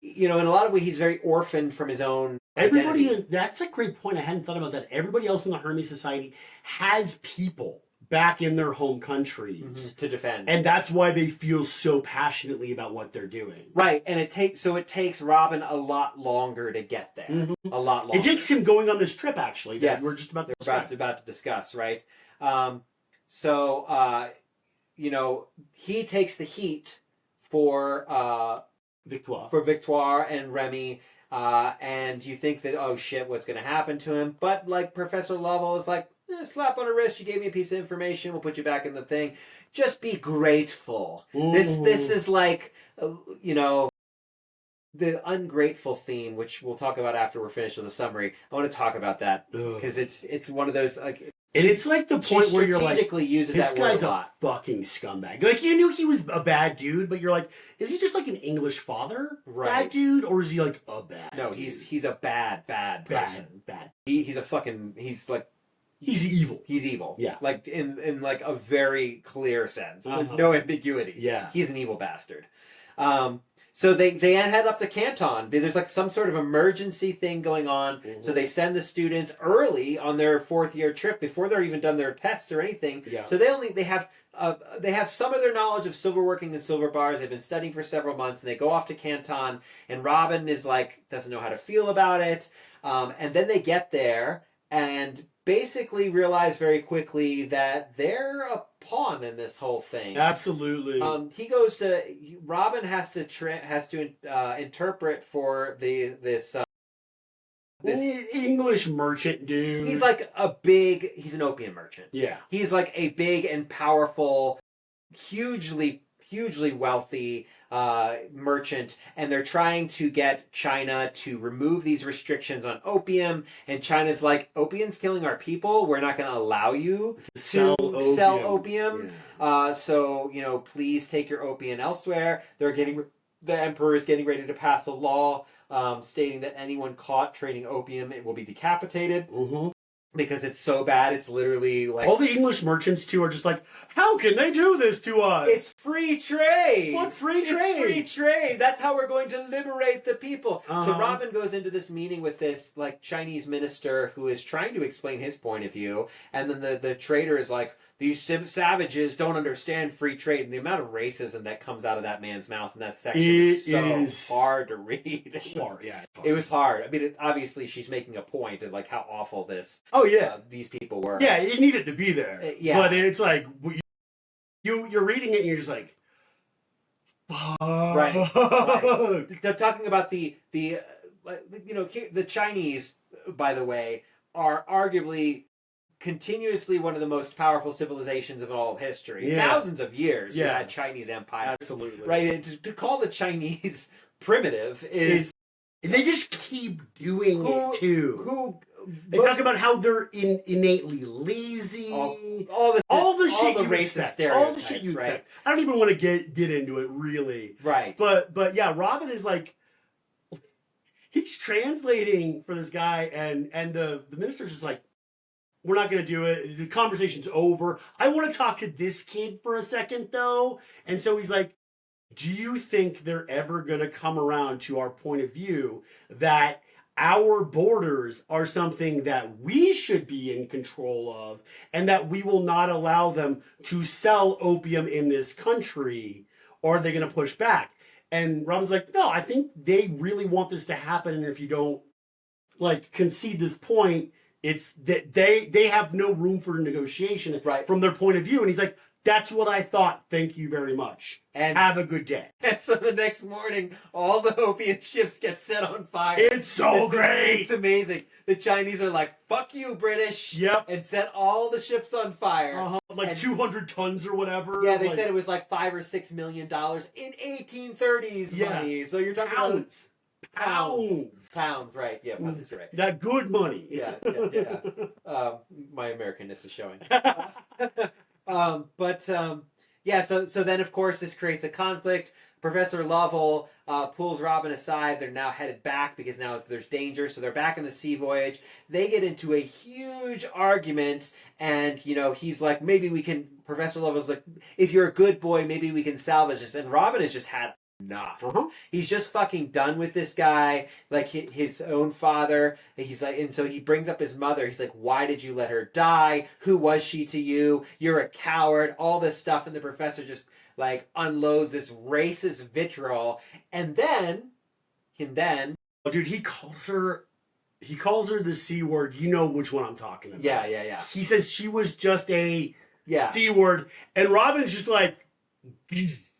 in a lot of ways, he's very orphaned from his own. Everybody, that's a great point. I hadn't thought about that. Everybody else in the Hermes Society has people back in their home countries to defend, and that's why they feel so passionately about what they're doing. Right, and it takes Robin a lot longer to get there. A lot longer. It takes him going on this trip, actually. Yes, we're just about to discuss. Right, he takes the heat for Victoire and Remy. And you think that, oh shit, what's going to happen to him? But like Professor Lovell is like, slap on the wrist, you gave me a piece of information, we'll put you back in the thing. Just be grateful. This is like, the ungrateful theme, which we'll talk about after we're finished with the summary. I want to talk about that because it's one of those like. And it's like the point where you're like, uses this that word guy's a lot. Fucking scumbag. Like, you knew he was a bad dude, but you're like, is he just like an English father bad dude, or is he like a bad dude? He's a bad person. Bad. He's evil. He's evil. Yeah. Like in like a very clear sense. There's no ambiguity. Yeah. He's an evil bastard. So they head up to Canton. There's like some sort of emergency thing going on. So they send the students early on their fourth year trip before they're even done their tests or anything. Yeah. So they have some of their knowledge of silverworking and silver bars. They've been studying for several months, and they go off to Canton. And Robin is like, doesn't know how to feel about it. And then they get there and basically realize very quickly that they're a pawn in this whole thing. Absolutely. Robin has to interpret for this English merchant dude. He's an opium merchant. Yeah. He's like a big and powerful, hugely wealthy merchant, and they're trying to get China to remove these restrictions on opium, and China's like, opium's killing our people, we're not going to allow you to sell opium. Yeah. So please take your opium elsewhere. The emperor is getting ready to pass a law stating that anyone caught trading opium, it will be decapitated. Because it's so bad, it's literally like... All the English merchants, too, are just like, how can they do this to us? It's free trade! What free trade? It's free trade! That's how we're going to liberate the people. So Robin goes into this meeting with this like Chinese minister who is trying to explain his point of view, and then the trader is like, these savages don't understand free trade, and the amount of racism that comes out of that man's mouth in that section is so hard to read. It was hard. I mean, obviously she's making a point of like how awful this. These people were. Yeah, it needed to be there. But it's like you're reading it and you're just like, fuck. Right. They're talking about the Chinese, by the way, are arguably continuously one of the most powerful civilizations of all of history. Yeah. Thousands of years, you Yeah. had Chinese empires. Absolutely. Right? And to call the Chinese primitive is... They just keep doing it, too. They talk about how they're innately lazy. All the shit you racist expect. stereotypes, All the shit you right? expect. I don't even want to get into it, really. Right. But yeah, Robin is like... He's translating for this guy, and the minister's just like, we're not going to do it. The conversation's over. I want to talk to this kid for a second, though. And so he's like, do you think they're ever going to come around to our point of view that our borders are something that we should be in control of and that we will not allow them to sell opium in this country? Or are they going to push back? And Robin's like, no, I think they really want this to happen. And if you don't like concede this point, it's that they have no room for negotiation from their point of view. And he's like, that's what I thought. Thank you very much. And have a good day. And so the next morning, all the opium ships get set on fire. It's so great. It's amazing. The Chinese are like, fuck you, British. Yep. And set all the ships on fire. Like 200 tons or whatever. Yeah, they said it was like $5 or $6 million in 1830s money. So you're talking about pounds, right? Yeah, pounds, right. That good money. Yeah. My Americanness is showing. So then of course this creates a conflict. Professor Lovell pulls Robin aside. They're now headed back because now there's danger. So they're back on the sea voyage. They get into a huge argument, and he's like, maybe we can. Professor Lovell's like, if you're a good boy, maybe we can salvage this. And Robin has just had enough. He's just fucking done with this guy, like his own father. He's like, and so he brings up his mother. He's like, why did you let her die? Who was she to you? You're a coward. All this stuff, and the professor just like unloads this racist vitriol, and then, dude, he calls her the C word. You know which one I'm talking about. Yeah. He says she was just a C word, and Robin's just like.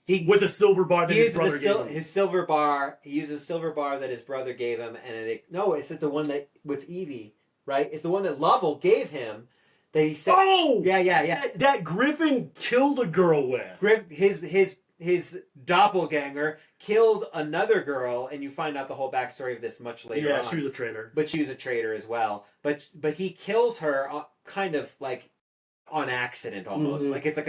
With a silver bar that his brother gave him. His silver bar. He uses a silver bar that his brother gave him, and it's the one that with Evie, right? It's the one that Lovell gave him. That he said. Oh, yeah. That Griffin killed a girl with. His doppelganger killed another girl, and you find out the whole backstory of this much later on. Yeah, she was a traitor. But she was a traitor as well. But he kills her kind of like on accident almost. Like it's like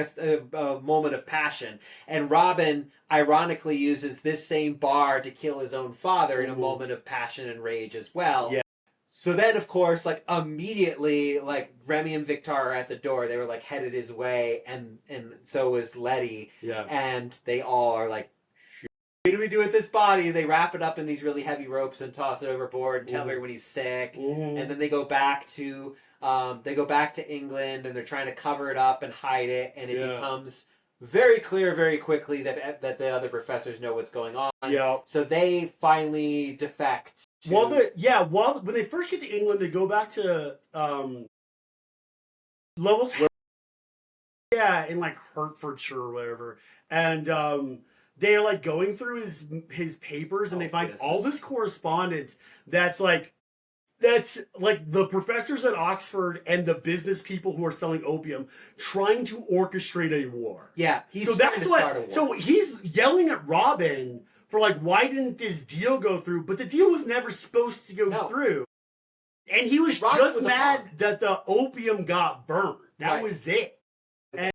a moment of passion. And Robin ironically uses this same bar to kill his own father in a moment of passion and rage as well. Yeah. So then, of course, like immediately, like Remy and Victor are at the door. They were like headed his way, and so was Letty. Yeah. And they all are like, what do we do with this body? They wrap it up in these really heavy ropes and toss it overboard and tell everyone he's sick. And then they go back to England, and they're trying to cover it up and hide it, and it becomes very clear very quickly that the other professors know what's going on. Yeah. So they finally defect. When they first get to England, they go back to Lovell's in like Hertfordshire or whatever, and they're like going through his papers, and they find all this correspondence that's like the professors at Oxford and the business people who are selling opium trying to orchestrate a war. Yeah, so he's yelling at Robin for like, why didn't this deal go through? But the deal was never supposed to go through. And he was just mad that the opium got burned. That was it. And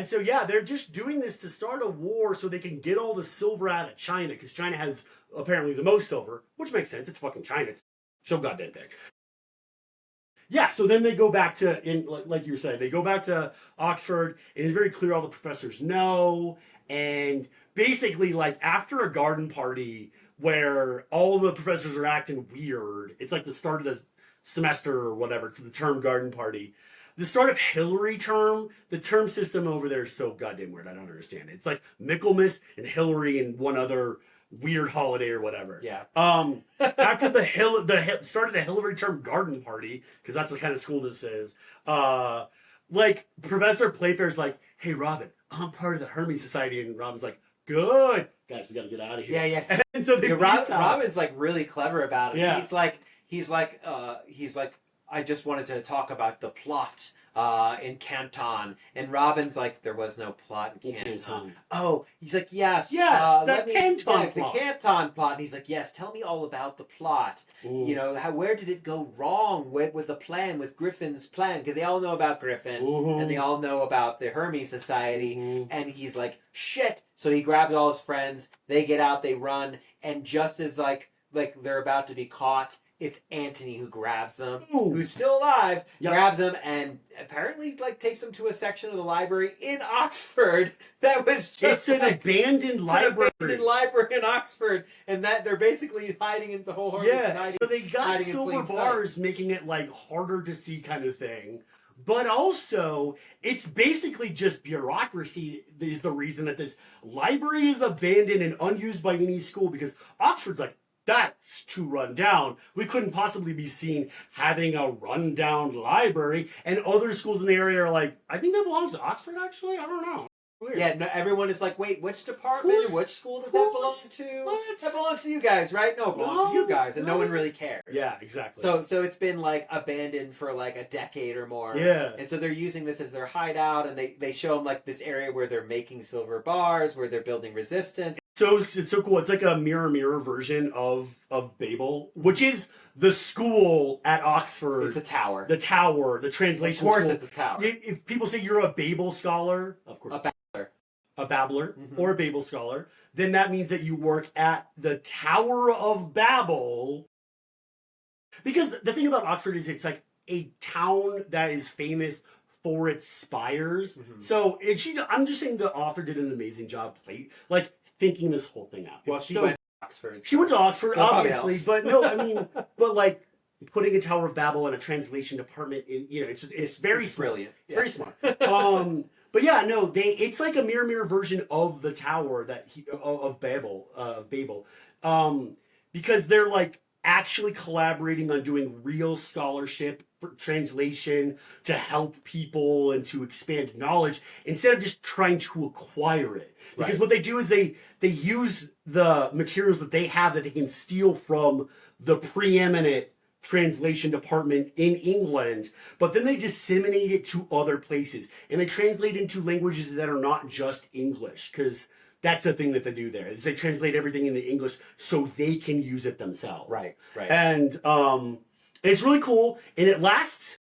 so they're just doing this to start a war so they can get all the silver out of China, because China has apparently the most silver, which makes sense. It's fucking China. It's so goddamn big. Yeah, so then they go back to, like you were saying, they go back to Oxford, and it's very clear all the professors know. And basically, like, after a garden party where all the professors are acting weird, it's like the start of the semester or whatever, to the term garden party. The start of Hillary term, the term system over there is so goddamn weird. I don't understand it. It's like Michaelmas and Hillary and one other weird holiday or whatever. Yeah. After the start of the Hillary term garden party, because that's the kind of school this is, like Professor Playfair's like, hey Robin, I'm part of the Hermes Society, and Robin's like, good. Guys, we gotta get out of here. Yeah. And so they Robin's like really clever about it. Yeah. He's like, I just wanted to talk about the plot in Canton. And Robin's like, there was no plot in Canton. Oh, he's like, yes. Yeah, the Canton plot. The Canton plot. And he's like, yes, tell me all about the plot. Ooh. You know, where did it go wrong with the plan, with Griffin's plan? Because they all know about Griffin, and they all know about the Hermes Society. And he's like, shit. So he grabs all his friends. They get out, they run. And just as like they're about to be caught, it's Antony who grabs them, who's still alive, grabs them, and apparently like takes them to a section of the library in Oxford that was just an abandoned library. An abandoned library in Oxford, and that they're basically hiding in the whole Hermes. Yeah, so they got silver bars, making it like harder to see kind of thing. But also, it's basically just bureaucracy is the reason that this library is abandoned and unused by any school, because Oxford's like, that's too run down. We couldn't possibly be seen having a rundown library. And other schools in the area are like, I think that belongs to Oxford, actually. I don't know. Weird. Yeah, no, everyone is like, wait, which department or which school does that belong to? What? That belongs to you guys, right? No, it belongs to you guys. And no one really cares. Yeah, exactly. So it's been like abandoned for like a decade or more. Yeah. And so they're using this as their hideout, and they show them like this area where they're making silver bars, where they're building resistance. So it's so cool. It's like a mirror version of Babel, which is the school at Oxford. It's a tower. The tower, the translation school. Of course school. It's a tower. If people say you're a Babel scholar, of course. A babbler or a Babel scholar, then that means that you work at the Tower of Babel. Because the thing about Oxford is it's like a town that is famous for its spires. So I'm just saying the author did an amazing job thinking this whole thing out. Well, she went to Oxford. She went to Oxford, so obviously, but no, I mean, but like putting a Tower of Babel in a translation department, it's very brilliant. It's very smart. But yeah, no, it's like a mirror version of the tower of Babel, because they're like actually collaborating on doing real scholarship for translation to help people and to expand knowledge instead of just trying to acquire it. Because what they do is they use the materials that they have that they can steal from the preeminent translation department in England, but then they disseminate it to other places and they translate into languages that are not just English, because that's the thing that they do there is they translate everything into English so they can use it themselves. Right. And it's really cool, and it lasts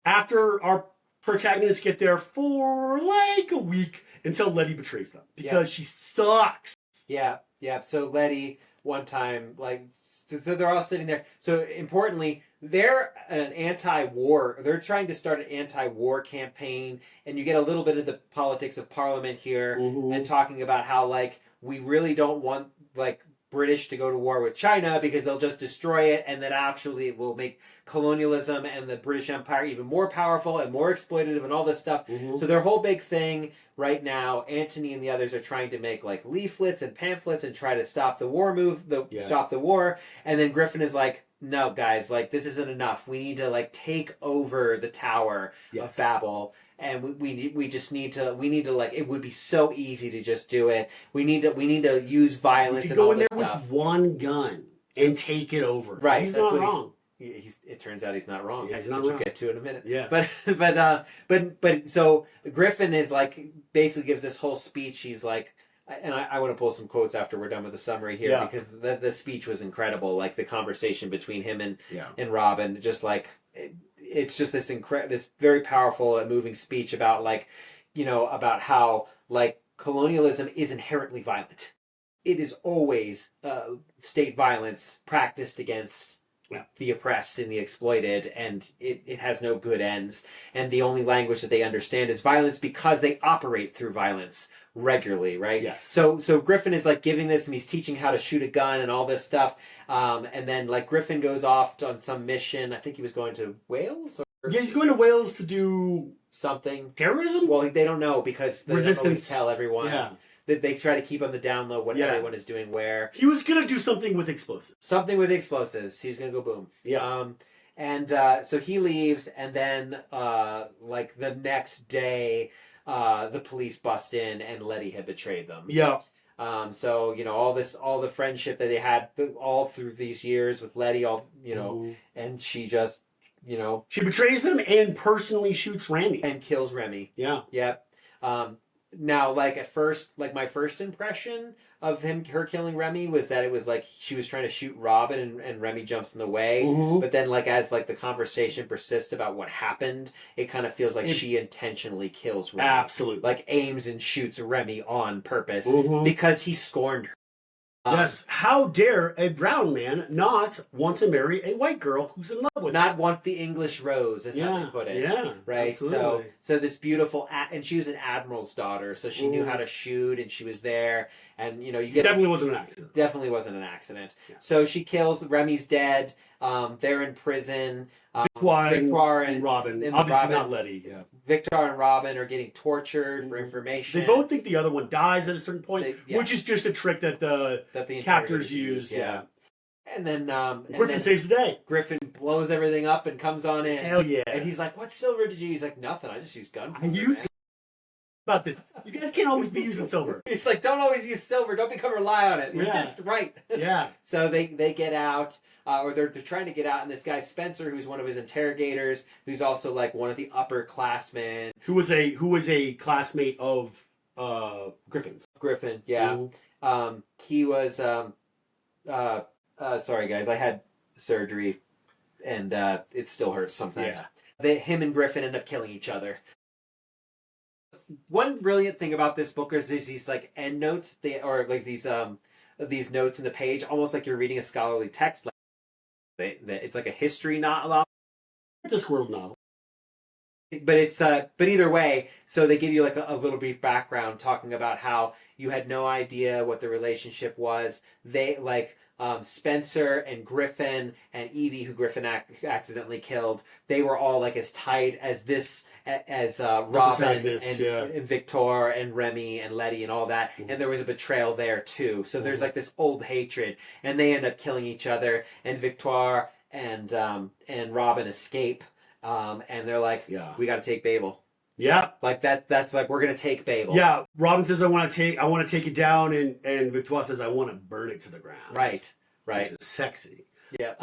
after our protagonists get there for like a week until Letty betrays them because she sucks. Yeah. So Letty one time so they're all sitting there. So importantly, they're an anti-war. They're trying to start an anti-war campaign, and you get a little bit of the politics of Parliament here, and talking about how we really don't want British to go to war with China because they'll just destroy it, and that actually it will make colonialism and the British Empire even more powerful and more exploitative and all this stuff. So their whole big thing right now, Antony and the others are trying to make leaflets and pamphlets and try to stop the war stop the war. And then Griffin is like, no, guys, this isn't enough. We need to take over the Tower of Babel. And we just need to it would be so easy to just do it. We need to use violence. You go in there with one gun and take it over. Right, he's not wrong. It turns out he's not wrong. Yeah, he's not which wrong. We'll get to in a minute. Yeah. But so Griffin is basically gives this whole speech. He's like, and I want to pull some quotes after we're done with the summary here because the speech was incredible. The conversation between him and Robin, just it's just this very powerful and moving speech about about how colonialism is inherently violent. It is always state violence practiced against the oppressed and the exploited, and it has no good ends. And the only language that they understand is violence because they operate through violence regularly, right? Yes. So Griffin is giving this, and he's teaching how to shoot a gun and all this stuff. And then Griffin goes off on some mission. I think he was going to Wales. Yeah, he's going to Wales to do something. Terrorism? Well, they don't know because they don't always tell everyone. Yeah. They try to keep on the down low what everyone is doing where. He was going to do something with explosives. Something with explosives. He was going to go boom. Yeah. So he leaves, and then the next day, the police bust in, and Letty had betrayed them. Yeah. So all the friendship that they had all through these years with Letty, and she just you know, she betrays them and personally shoots Remy. and kills Remy. Yeah. Yep. Now, like at first, like my first impression of her killing Remy was that it was like she was trying to shoot Robin and Remy jumps in the way. Mhm. But then, like as like the conversation persists about what happened, it kind of feels like she intentionally kills Remy. Absolutely. Like aims and shoots Remy on purpose Mhm. because he scorned her. Yes. How dare a brown man not want to marry a white girl who's in love with him? Not want the English rose, as how they put it. Yeah. Right. Absolutely. So this beautiful, and she was an admiral's daughter, so she knew how to shoot, and she was there, and you know you get definitely wasn't an accident. Definitely wasn't an accident. Yeah. So she kills. Remy's dead. They're in prison. Victoire and Robin. Obviously Robin, not Letty. Yeah. Victor and Robin are getting tortured for information. They both think the other one dies at a certain point, Yeah. which is just a trick that the captors use. Yeah. And then Griffin saves the day. Griffin blows everything up and comes on in. Hell yeah. And he's like, "What silver did you use?" Like, "Nothing. I just used gunpowder." About this. You guys can't always be using silver. It's like, don't always use silver. Don't rely on it. Resist, right? Yeah. So they get out, or they're trying to get out, and this guy Spencer, who's one of his interrogators, who's also like one of the upperclassmen, who was a classmate of Griffin's. Griffin, yeah. He was sorry guys, I had surgery, and it still hurts sometimes. Yeah. Him and Griffin end up killing each other. One brilliant thing about this book is these like end notes, or like these notes in the page, almost like you're reading a scholarly text. Like it's like a history novel. It's a Squirrel novel. But it's but either way, so they give you like a little brief background talking about how you had no idea what the relationship was. They like Spencer and Griffin and Evie, who Griffin accidentally killed, they were all like as tight as this, as Robin and Victor and Remy and Letty and all that. Mm-hmm. And there was a betrayal there too. So there's like this old hatred, and they end up killing each other. And Victor and Robin escape, and they're like, we got to take Babel. Yeah, like that's like, we're gonna take Babel. Yeah, Robin says I want to take it down, and Victoire says I want to burn it to the ground. Right. Which is sexy. Yeah.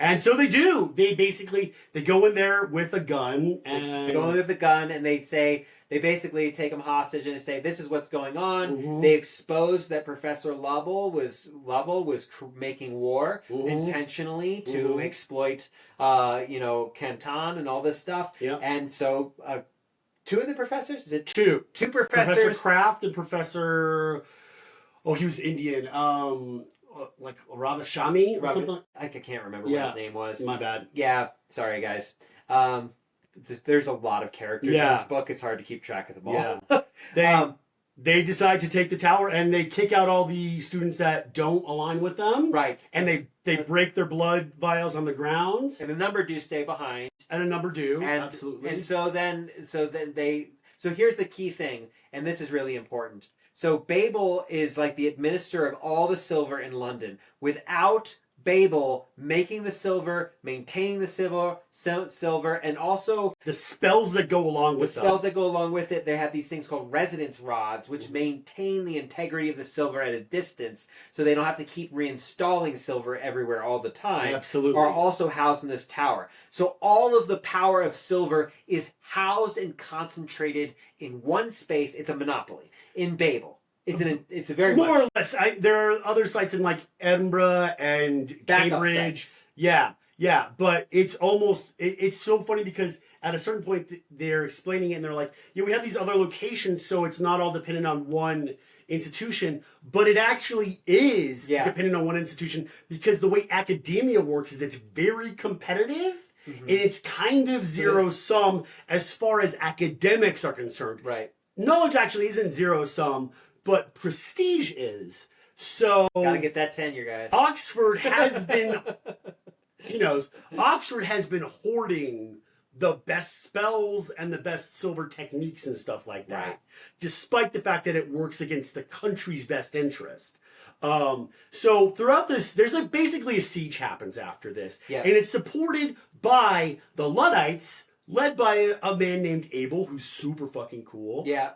And so they do. They go in there with a gun, and they go in with the gun, and they basically take them hostage, and they say, this is what's going on. Mm-hmm. They expose that Professor Lovell was making war intentionally to exploit Canton and all this stuff. Yeah. And so two of the professors? Is it two? Two professors. Professor Kraft and Professor... Oh, he was Indian. Like Ravashami or something? I can't remember what his name was. My bad. Yeah, sorry guys. There's a lot of characters in this book. It's hard to keep track of them all. Yeah. They decide to take the tower, and they kick out all the students that don't align with them. Right. And they break their blood vials on the ground. And a number do stay behind. Absolutely. And so here's the key thing, and this is really important. So Babel is like the administrator of all the silver in London. Without Babel making the silver, maintaining the silver, and also the spells that go along with it. They have these things called residence rods, which maintain the integrity of the silver at a distance, so they don't have to keep reinstalling silver everywhere all the time. Absolutely. Are also housed in this tower. So all of the power of silver is housed and concentrated in one space. It's a monopoly in Babel. It's a very more or less. There are other sites in like Edinburgh and Cambridge. Yeah, but it's almost it's so funny because at a certain point they're explaining it and they're like, we have these other locations, so it's not all dependent on one institution, but it actually is dependent on one institution, because the way academia works is it's very competitive. Mm-hmm. And it's kind of zero sum as far as academics are concerned. Right. Knowledge actually isn't zero sum, but prestige is. So gotta get that tenure, guys. Oxford has been, Oxford has been hoarding the best spells and the best silver techniques and stuff like that, despite the fact that it works against the country's best interest. So throughout this, there's like basically a siege happens after this, and it's supported by the Luddites, led by a man named Abel, who's super fucking cool. Yeah.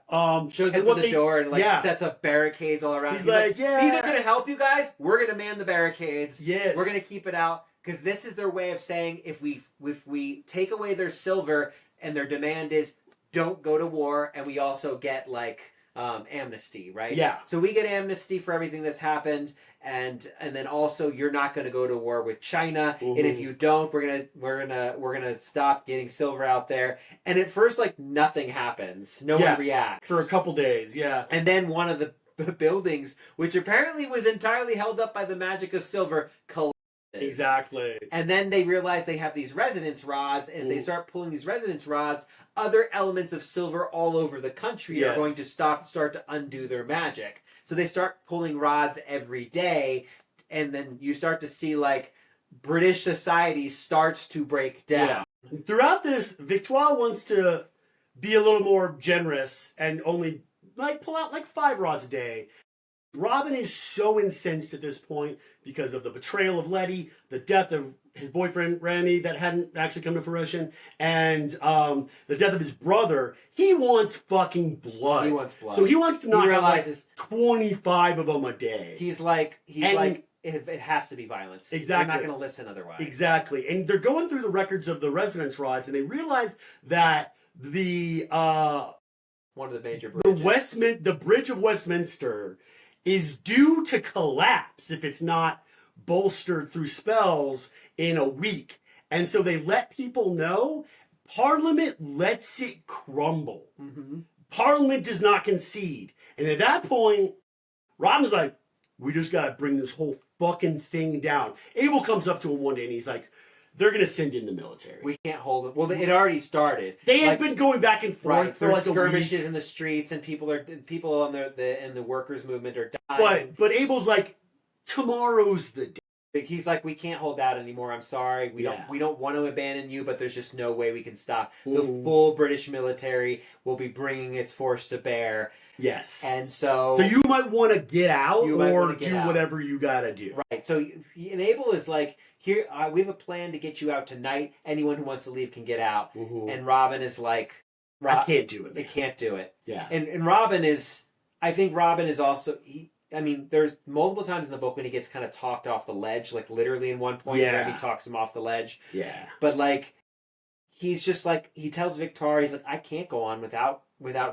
Shows up at the door and sets up barricades all around. He's like, these are going to help you guys. We're going to man the barricades. Yes. We're going to keep it out. because this is their way of saying if we take away their silver and their demand is don't go to war, and we also get like amnesty, right? Yeah. So we get amnesty for everything that's happened, and then also you're not going to go to war with China, and if you don't, we're gonna stop getting silver out there. And at first, like nothing happens, no one reacts for a couple days, and then one of the buildings, which apparently was entirely held up by the magic of silver, collapses. Exactly. And then they realize they have these resonance rods, and they start pulling these resonance rods. Other elements of silver all over the country are going to start to undo their magic. So they start pulling rods every day, and then you start to see like British society starts to break down. Yeah. Throughout this, Victoire wants to be a little more generous and only like pull out like 5 rods a day. Robin is so incensed at this point because of the betrayal of Letty, the death of his boyfriend Rami that hadn't actually come to fruition, and the death of his brother. He wants fucking blood. He wants blood. So he wants to not realizes have like 25 of them a day. He's like it has to be violence. Exactly. They're not going to listen otherwise. Exactly. And they're going through the records of the resonance rods, and they realize that the one of the major bridges. The bridge of Westminster is due to collapse if it's not bolstered through spells in a week. And so they let people know. Parliament lets it crumble. Parliament does not concede. And at that point, Robin's like, we just got to bring this whole fucking thing down. Abel comes up to him one day and he's like, they're going to send in the military. We can't hold it. Well, it already started. They had been going back and forth for like skirmishes a week. in the streets, and people in the workers' movement are dying. But Abel's like, tomorrow's the day. He's like, we can't hold out anymore. I'm sorry. We don't want to abandon you, but there's just no way we can stop. The full British military will be bringing its force to bear. Yes. And so you might want to get out or do whatever you got to do. Right. So Abel is like, here, we have a plan to get you out tonight. Anyone who wants to leave can get out. And Robin is like, I can't do it. They can't do it. Yeah. And Robin is, I think Robin is also, there's multiple times in the book when he gets kind of talked off the ledge, like literally in one point, where he talks him off the ledge. Yeah. But like, he's just like, he tells Victoire, he's like, I can't go on without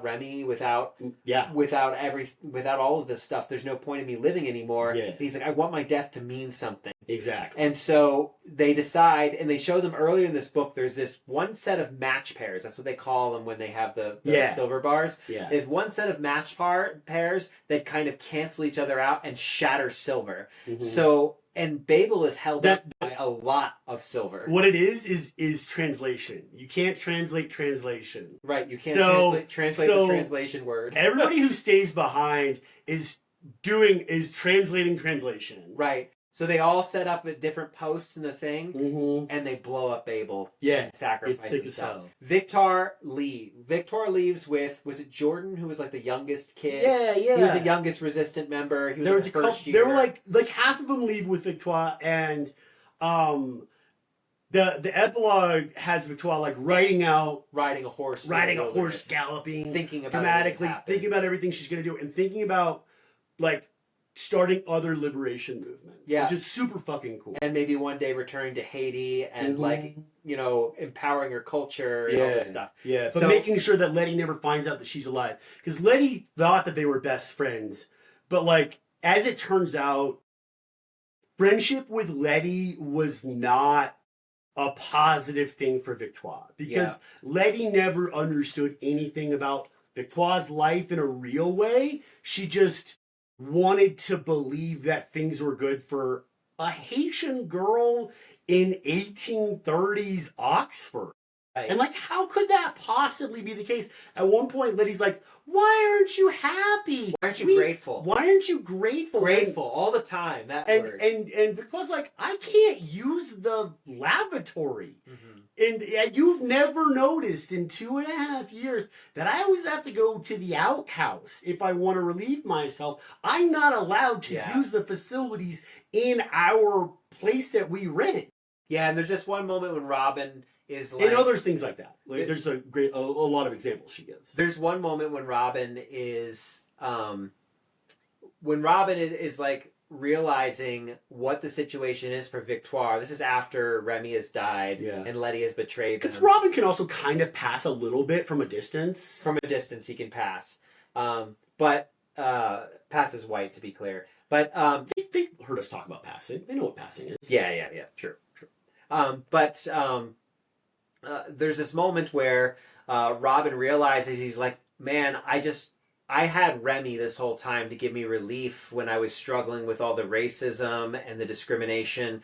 Remy, without all of this stuff. There's no point in me living anymore. Yeah. And he's like, I want my death to mean something. Exactly. And so they decide, and they show them earlier in this book, there's this one set of match pairs. That's what they call them when they have the silver bars. Yeah. There's one set of match pairs that kind of cancel each other out and shatter silver. So, and Babel is held up by a lot of silver. What it is translation. You can't translate translation. Right, you can't translate the translation word. Everybody who stays behind is translating translation. Right. So they all set up at different posts in the thing, and they blow up Babel. Yeah, and sacrifice it's himself. Victor leaves with, was it Jordan, who was like the youngest kid? Yeah. He was the youngest resistant member. He was first year. There were like half of them leave with Victoire, and the epilogue has Victoire like riding a horse galloping, thinking about dramatically, thinking about everything she's gonna do, and thinking about like starting other liberation movements. Which is super fucking cool. And maybe one day returning to Haiti and like, empowering her culture and all this stuff. Yeah, but making sure that Letty never finds out that she's alive. Because Letty thought that they were best friends. But like, as it turns out, friendship with Letty was not a positive thing for Victoire. Because Letty never understood anything about Victoire's life in a real way. She just wanted to believe that things were good for a Haitian girl in 1830s Oxford. Right. And like, how could that possibly be the case? At one point, Letty's like, why aren't you happy? Why aren't you grateful? Why aren't you grateful? Grateful all the time, that word. And Victoire's like, I can't use the lavatory. And you've never noticed in 2.5 years that I always have to go to the outhouse if I want to relieve myself. I'm not allowed to use the facilities in our place that we rent. Yeah, and there's just one moment when Robin is like... And other things like that. Like, there's a lot of examples she gives. There's one moment when Robin is... when Robin is like... realizing what the situation is for Victoire. This is after Remy has died and Letty has betrayed them. Because Robin can also kind of pass a little bit from a distance. From a distance, he can pass. But pass is white, to be clear. But they heard us talk about passing. They know what passing is. Yeah. True. But there's this moment where Robin realizes, he's like, man, I had Remy this whole time to give me relief when I was struggling with all the racism and the discrimination.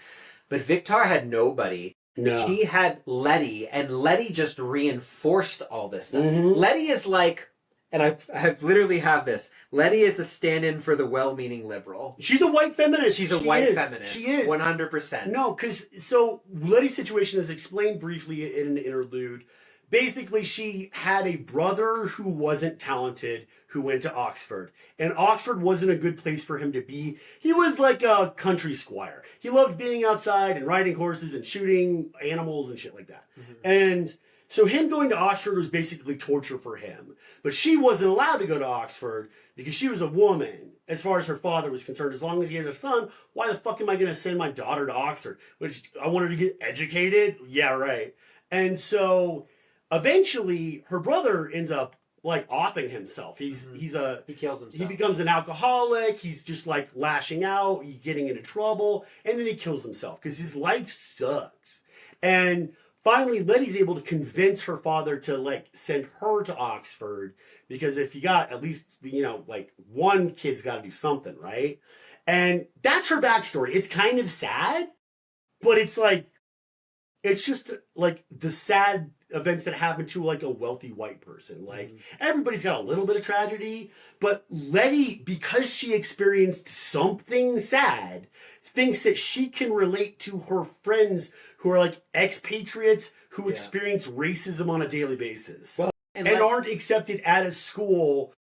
But Victoire had nobody. No. She had Letty, and Letty just reinforced all this stuff. Letty is like, and I literally have this, Letty is the stand-in for the well-meaning liberal. She's a white feminist. She's a white feminist. She is. 100%. No, because, so Letty's situation is explained briefly in an interlude. Basically, she had a brother who wasn't talented, who went to Oxford. And Oxford wasn't a good place for him to be. He was like a country squire. He loved being outside and riding horses and shooting animals and shit like that. And so him going to Oxford was basically torture for him. But she wasn't allowed to go to Oxford because she was a woman, as far as her father was concerned. As long as he had a son, why the fuck am I going to send my daughter to Oxford? Which, I want her to get educated? Yeah, right. And so eventually her brother ends up like offing himself. He kills himself. He becomes an alcoholic. He's just like lashing out. He's getting into trouble, and then he kills himself because his life sucks. And finally, Letty's able to convince her father to like send her to Oxford, because if you got at least, like one kid's got to do something, right? And that's her backstory. It's kind of sad, but it's like, it's just like the sad events that happen to like a wealthy white person. Like everybody's got a little bit of tragedy, but Letty, because she experienced something sad, thinks that she can relate to her friends who are like expatriates who experience racism on a daily basis. Well, and aren't accepted at a school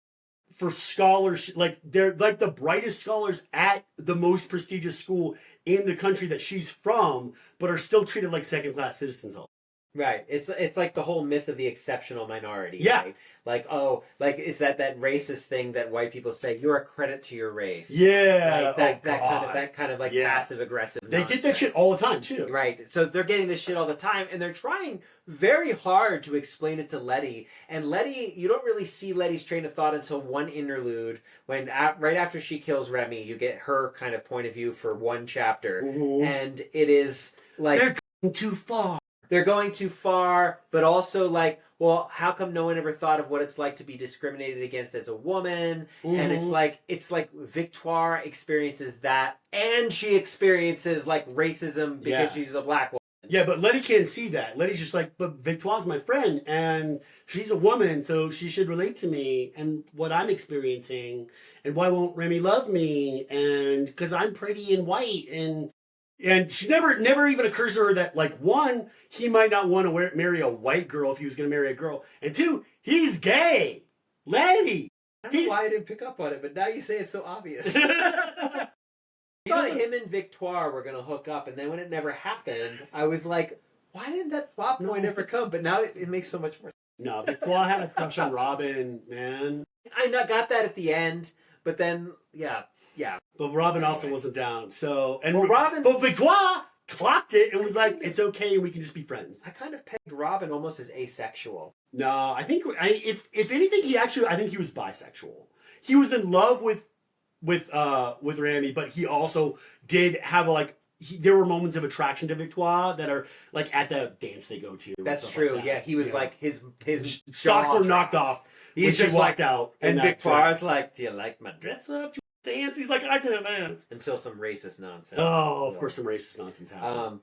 for scholarship. Like they're like the brightest scholars at the most prestigious school in the country that she's from, but are still treated like second-class citizens. Right. It's like the whole myth of the exceptional minority. Yeah. Right? Like, it's that racist thing that white people say, you're a credit to your race. Yeah. Right? That kind of like passive aggressive They get that shit all the time too. Right. So they're getting this shit all the time, and they're trying very hard to explain it to Letty. And Letty, you don't really see Letty's train of thought until one interlude, when right after she kills Remy, you get her kind of point of view for one chapter. And it is like, they're going too far. They're going too far, but also like, well, how come no one ever thought of what it's like to be discriminated against as a woman? And it's like Victoire experiences that, and she experiences like racism because she's a black woman. Yeah, but Letty can't see that. Letty's just like, but Victoire's my friend, and she's a woman, so she should relate to me and what I'm experiencing, and why won't Remy love me? And because I'm pretty and white, and she never even occurs to her that, like, one, he might not want to marry a white girl if he was going to marry a girl, and two, he's gay. Letty. I don't know why I didn't pick up on it, but now you say it's so obvious. I thought him and Victoire were going to hook up, and then when it never happened, I was like, why didn't that plot point ever come? But now it makes so much more sense. No, Victoire had a crush on Robin, man. I got that at the end, but then, yeah. But Robin also wasn't down. So, Robin, but Victoire clocked it and was like, "It's okay, and we can just be friends." I kind of pegged Robin almost as asexual. No, I think if anything, I think he was bisexual. He was in love with Remy, but he also did have there were moments of attraction to Victoire that are like at the dance they go to. That's true. Like that. Yeah, he was like his stocks were knocked off. He's just walked out, and Victoire's like, "Do you like my dress up? Dance." He's like, "I can dance." Until some racist nonsense. Oh, of course, some racist nonsense happened.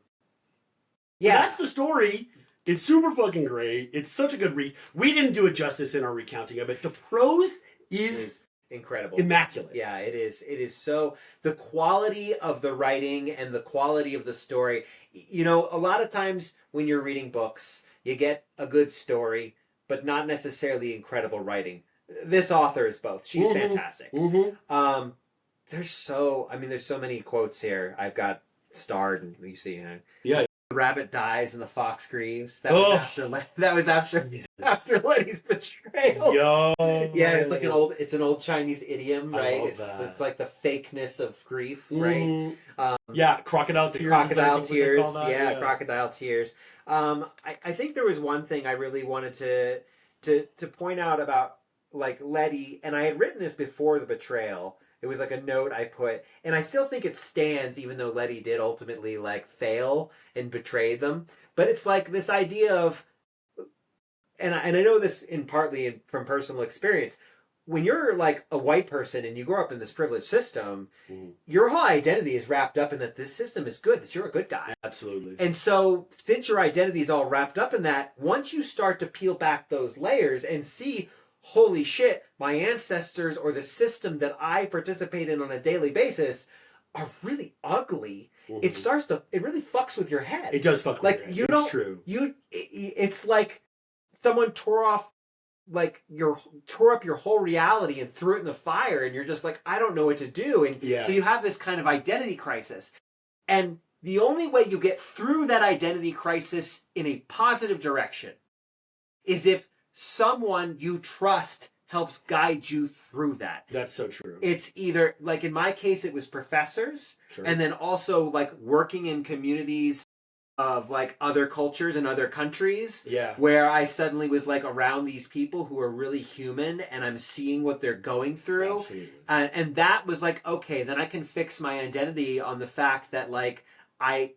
Yeah, so that's the story. It's super fucking great. It's such a good read. We didn't do it justice in our recounting of it. The prose is incredible, immaculate. Yeah, it is. It is so, the quality of the writing and the quality of the story. A lot of times when you're reading books, you get a good story, but not necessarily incredible writing. This author is both. She's fantastic. There's so many quotes here. I've got starred, and you see, yeah. the rabbit dies and the fox grieves. That was after after Letty's betrayal. Yo. Yeah, it's like an old Chinese idiom, right? It's like the fakeness of grief, right? Yeah, crocodile tears. Crocodile tears. Yeah, crocodile tears. I think there was one thing I really wanted to point out about like Letty, and I had written this before the betrayal. It was like a note I put, and I still think it stands, even though Letty did ultimately like fail and betray them. But it's like this idea of, and I know this partly from personal experience. When you're like a white person and you grow up in this privileged system, your whole identity is wrapped up in that this system is good, that you're a good guy. Absolutely. And so since your identity is all wrapped up in that, once you start to peel back those layers and see, holy shit, my ancestors or the system that I participate in on a daily basis are really ugly. It really fucks with your head. It does fuck with your head. It's true. It's like someone tore up your whole reality and threw it in the fire, and you're just like, I don't know what to do. And so you have this kind of identity crisis. And the only way you get through that identity crisis in a positive direction is if someone you trust helps guide you through that. That's so true. It's either, like in my case, it was professors, and then also like working in communities of like other cultures and other countries, where I suddenly was like around these people who are really human, and I'm seeing what they're going through. Absolutely. And that was like, okay, then I can fix my identity on the fact that like my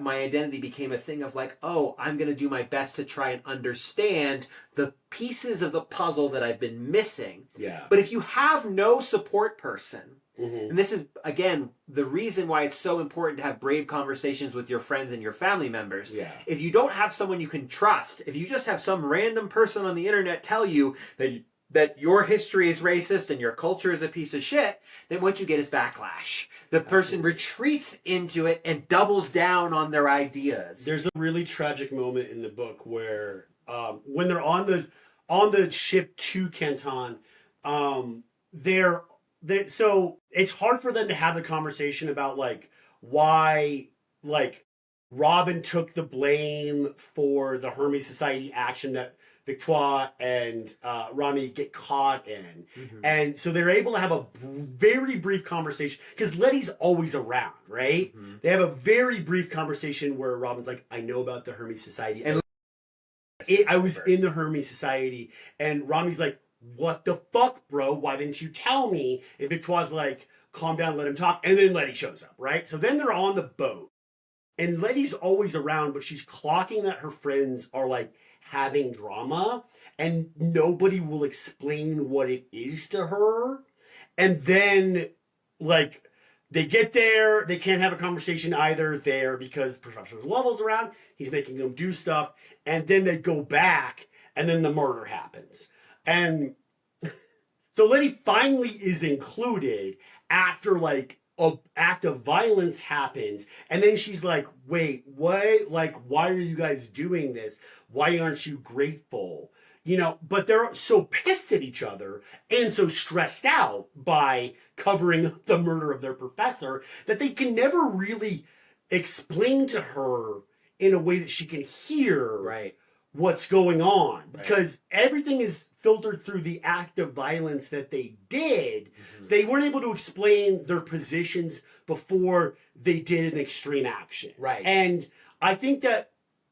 identity became a thing of like, oh, I'm going to do my best to try and understand the pieces of the puzzle that I've been missing. Yeah. But if you have no support person, and this is, again, the reason why it's so important to have brave conversations with your friends and your family members. Yeah. If you don't have someone you can trust, if you just have some random person on the internet tell you that your history is racist and your culture is a piece of shit, then what you get is backlash. The person retreats into it and doubles down on their ideas. There's a really tragic moment in the book where when they're on the ship to Canton, so it's hard for them to have the conversation about like why like Robin took the blame for the Hermes Society action that Victoire and Rami get caught in. And so they're able to have a very brief conversation, because Letty's always around, right? They have a very brief conversation where Robin's like, I know about the Hermes Society. And I was in the Hermes Society. And Rami's like, what the fuck, bro? Why didn't you tell me? And Victoire's like, calm down, let him talk. And then Letty shows up, right? So then they're on the boat. And Letty's always around, but she's clocking that her friends are like having drama, and nobody will explain what it is to her. And then like they get there, they can't have a conversation either there because Professor Lovell's around, he's making them do stuff, and then they go back, and then the murder happens. And so Letty finally is included after like an act of violence happens, and then she's like, wait, what? Like, why are you guys doing this? Why aren't you grateful? You know, but they're so pissed at each other and so stressed out by covering up the murder of their professor that they can never really explain to her in a way that she can hear what's going on. Because everything is filtered through the act of violence that they did. So they weren't able to explain their positions before they did an extreme action. And I think that,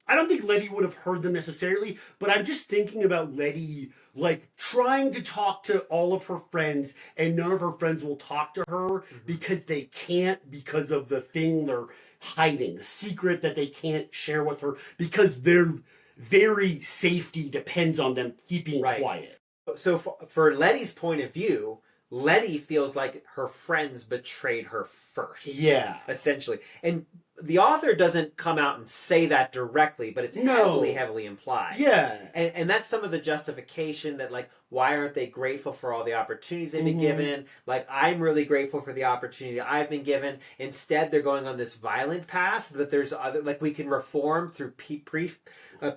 I don't think Letty would have heard them necessarily, but I'm just thinking about Letty like trying to talk to all of her friends, and none of her friends will talk to her because they can't, because of the thing they're hiding, the secret that they can't share with her, because their very safety depends on them keeping quiet. So for Letty's point of view, Letty feels like her friends betrayed her first. Yeah. Essentially. And the author doesn't come out and say that directly, but it's heavily implied. Yeah. And that's some of the justification that, like, why aren't they grateful for all the opportunities they've been given? Like, I'm really grateful for the opportunity I've been given. Instead, they're going on this violent path, but there's other, like, we can reform through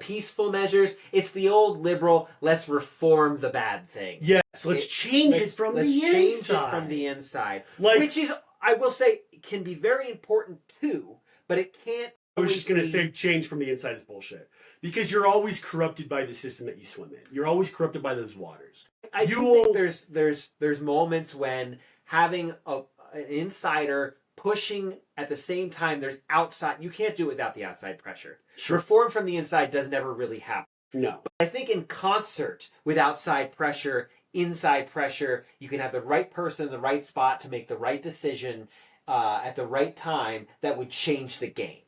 peaceful measures. It's the old liberal, let's reform the bad thing. Yes, let's change it from the inside. Let's change it from the inside. Like, which is, I will say, can be very important too, but it can't I was just going to say change from the inside is bullshit. Because you're always corrupted by the system that you swim in. You're always corrupted by those waters. I do think there's moments when having an insider pushing at the same time there's outside. You can't do it without the outside pressure. Sure. Reform from the inside does never really happen. No. But I think in concert with outside pressure, inside pressure, you can have the right person in the right spot to make the right decision at the right time that would change the game.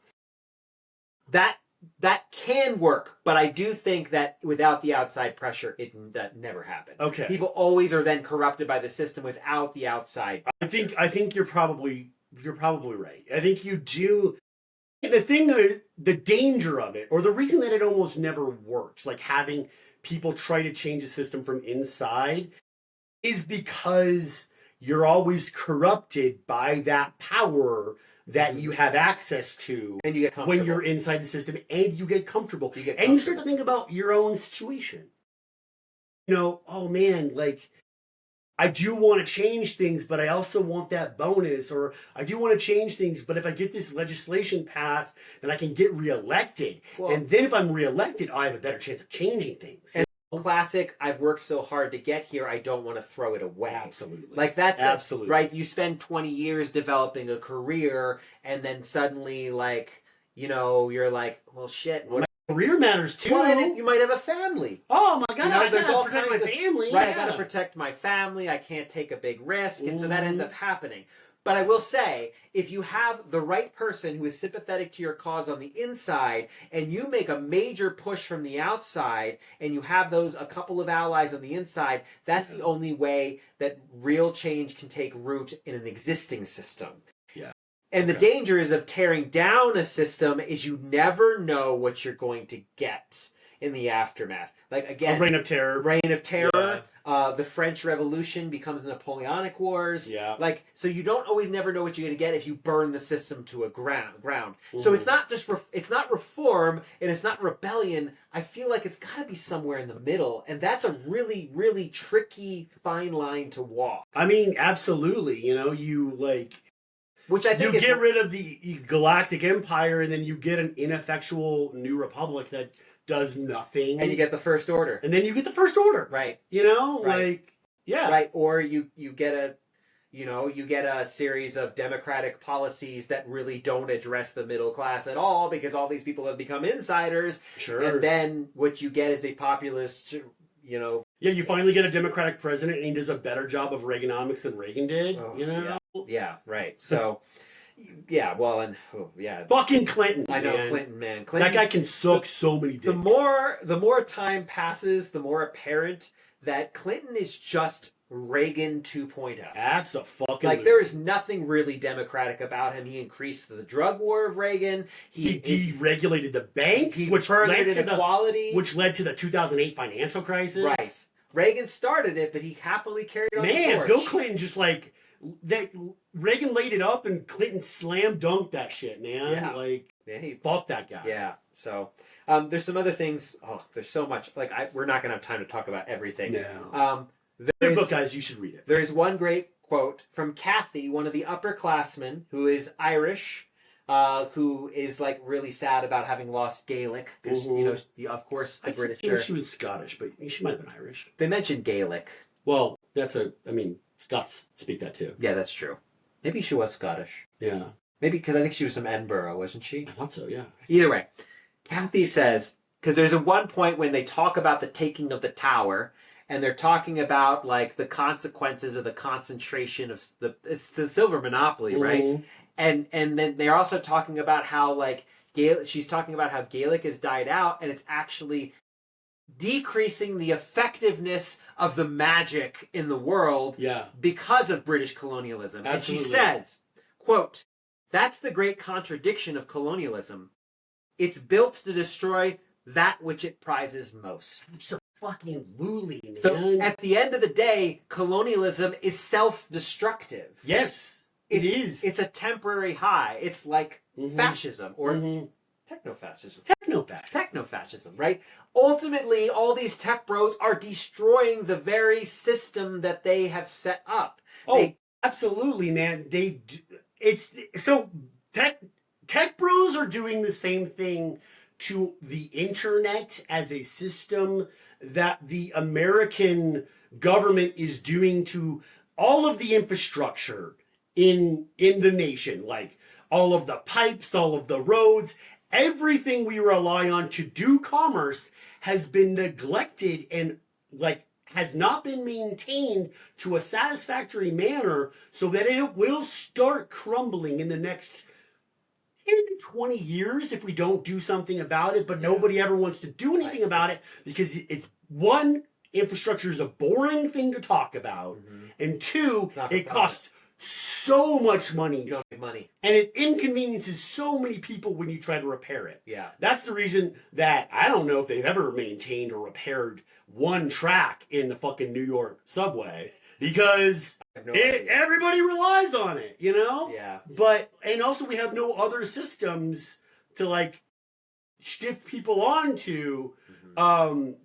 That can work, but I do think that without the outside pressure, that never happened. Okay. People always are then corrupted by the system without the outside. I think you're probably right. I think you do. The danger of it, or the reason that it almost never works, like having people try to change the system from inside, is because you're always corrupted by that power that you have access to, and you get when you're inside the system, and you get comfortable. And you start to think about your own situation. You know, oh man, like, I do want to change things, but I also want that bonus, or I do want to change things, but if I get this legislation passed, then I can get reelected. Well, and then if I'm reelected, I have a better chance of changing things. And classic, I've worked so hard to get here, I don't want to throw it away. Absolutely. Like that's absolutely right. You spend 20 years developing a career, and then suddenly, like, you know, you're like, well, shit. What career matters too. Well, and you might have a family. Oh my god! You know, I there's gotta all protect kinds my family. Right, yeah. I gotta protect my family. I can't take a big risk, and so that ends up happening. But I will say, if you have the right person who is sympathetic to your cause on the inside, and you make a major push from the outside, and you have a couple of allies on the inside, that's the only way that real change can take root in an existing system. Yeah. And the danger is of tearing down a system is you never know what you're going to get in the aftermath. Like, again, a reign of terror. Reign of terror. Yeah. The French Revolution becomes the Napoleonic Wars. Yeah. Like, so you don't always never know what you're going to get if you burn the system to a ground. So it's not just it's not reform and it's not rebellion. I feel like it's got to be somewhere in the middle, and that's a really, really tricky fine line to walk. I mean, absolutely. You know, which I think you get rid of the Galactic Empire, and then you get an ineffectual new republic that does nothing, and you get the First Order, and then you get the First Order, right? You know, right. Like, yeah, right. Or you get a series of democratic policies that really don't address the middle class at all, because all these people have become insiders. Sure. And then what you get is a populist, you know. Yeah, you finally get a Democratic president, and he does a better job of Reaganomics than Reagan did. Oh, you know. Yeah. Right. So. Yeah, well, and fucking Clinton. I know, man. Clinton. That guy can suck so many dicks. The more time passes, the more apparent that Clinton is just Reagan 2.0. Absolutely. Like, there is nothing really democratic about him. He increased the drug war of Reagan. He deregulated the banks, which furthered inequality, which led to the 2008 financial crisis. Right. Reagan started it, but he happily carried on the torch. Man, Bill Clinton just like Reagan laid it up, and Clinton slam dunked that shit, man. Yeah. Like, he fuck that guy. Yeah. So, there's some other things. Oh, there's so much. Like, we're not gonna have time to talk about everything. No. Good book, guys. You should read it. There's one great quote from Kathy, one of the upperclassmen who is Irish, who is like really sad about having lost Gaelic because you know, of course, the British. I think she was Scottish, but she might have been Irish. They mentioned Gaelic. Well, Scots speak that too. Yeah, that's true. Maybe she was Scottish. Yeah. Maybe because I think she was from Edinburgh, wasn't she? I thought so, yeah. Either way, Kathy says, because there's a one point when they talk about the taking of the tower, and they're talking about like the consequences of the concentration of it's the silver monopoly, right? And then they're also talking about how like she's talking about how Gaelic has died out, and it's actually decreasing the effectiveness of the magic in the world because of British colonialism. Absolutely. And she says, quote, "That's the great contradiction of colonialism. It's built to destroy that which it prizes most." So fucking looly, man. So at the end of the day, colonialism is self-destructive. Yes, it is. It's a temporary high. It's like fascism or technofascism. Technofascism, right? Ultimately, all these tech bros are destroying the very system that they have set up. Absolutely, man. It's so tech bros are doing the same thing to the internet as a system that the American government is doing to all of the infrastructure in the nation, like all of the pipes, all of the roads, everything we rely on to do commerce has been neglected and like has not been maintained to a satisfactory manner, so that it will start crumbling in the next 10 to 20 years if we don't do something about it. But nobody ever wants to do anything about it because it's one, infrastructure is a boring thing to talk about, and two, it costs so much money. You don't have money. And it inconveniences so many people when you try to repair it. Yeah. That's the reason that I don't know if they've ever maintained or repaired one track in the fucking New York subway, because everybody relies on it, you know? Yeah. But, and also we have no other systems to like shift people onto,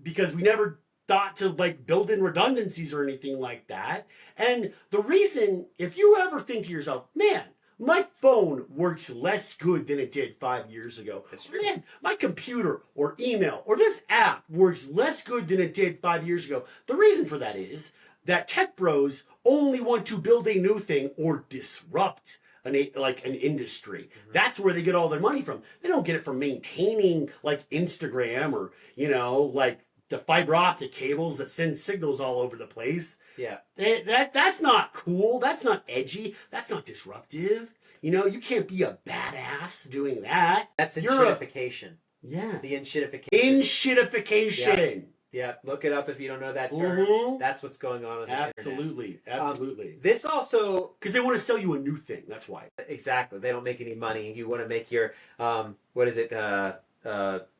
because we never thought to like build in redundancies or anything like that. And the reason, if you ever think to yourself, man, my phone works less good than it did 5 years ago. Man, my computer or email or this app works less good than it did 5 years ago. The reason for that is that tech bros only want to build a new thing or disrupt an industry. That's where they get all their money from. They don't get it from maintaining like Instagram or, you know, like the fiber optic cables that send signals all over the place. Yeah. That's not cool. That's not edgy. That's not disruptive. You know, you can't be a badass doing that. That's enshittification. Yeah. The enshittification. Enshittification. Yeah. Look it up if you don't know that term. That's what's going on the Absolutely. internet. Absolutely. This also... Because they want to sell you a new thing. That's why. Exactly. They don't make any money. You want to make your...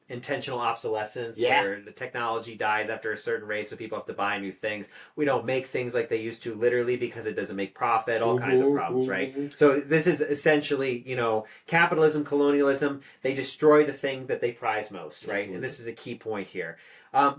intentional obsolescence, where the technology dies after a certain rate, so people have to buy new things. We don't make things like they used to, literally, because it doesn't make profit, all kinds of problems, right? So this is essentially, you know, capitalism, colonialism, they destroy the thing that they prize most, right? Absolutely. And this is a key point here.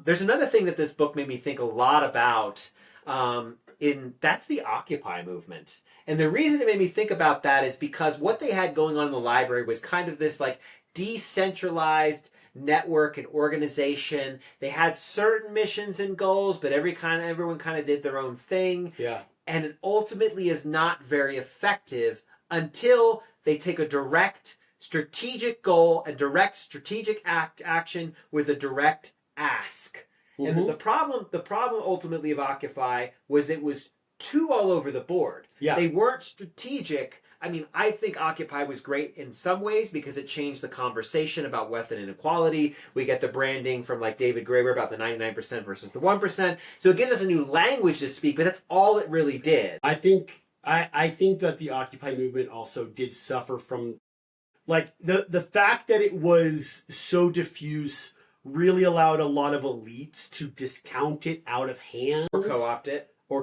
There's another thing that this book made me think a lot about, that's the Occupy movement. And the reason it made me think about that is because what they had going on in the library was kind of this, like, decentralized network and organization. They had certain missions and goals, but everyone kind of did their own thing. Yeah. And it ultimately is not very effective until they take a direct strategic goal, a direct strategic action with a direct ask. And the problem ultimately of Occupy was it was too all over the board. Yeah. They weren't strategic. I mean, I think Occupy was great in some ways because it changed the conversation about wealth and inequality. We get the branding from like David Graeber about the 99% versus the 1%. So it gives us a new language to speak, but that's all it really did. I think that the Occupy movement also did suffer from like the fact that it was so diffuse really allowed a lot of elites to discount it out of hand. Or co-opt it. Or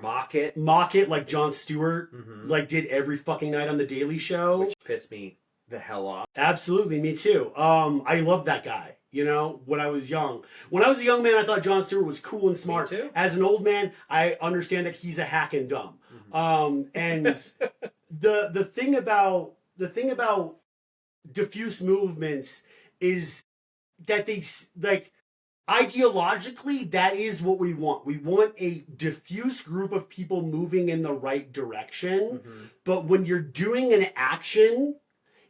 mock it. Mock it like Jon Stewart like did every fucking night on the Daily Show. Which pissed me the hell off. Absolutely, me too. I loved that guy, you know, when I was young. When I was a young man, I thought Jon Stewart was cool and smart. Me too. As an old man, I understand that he's a hack and dumb. And the thing about diffuse movements is that they like ideologically, that is what we want. We want a diffuse group of people moving in the right direction. But when you're doing an action,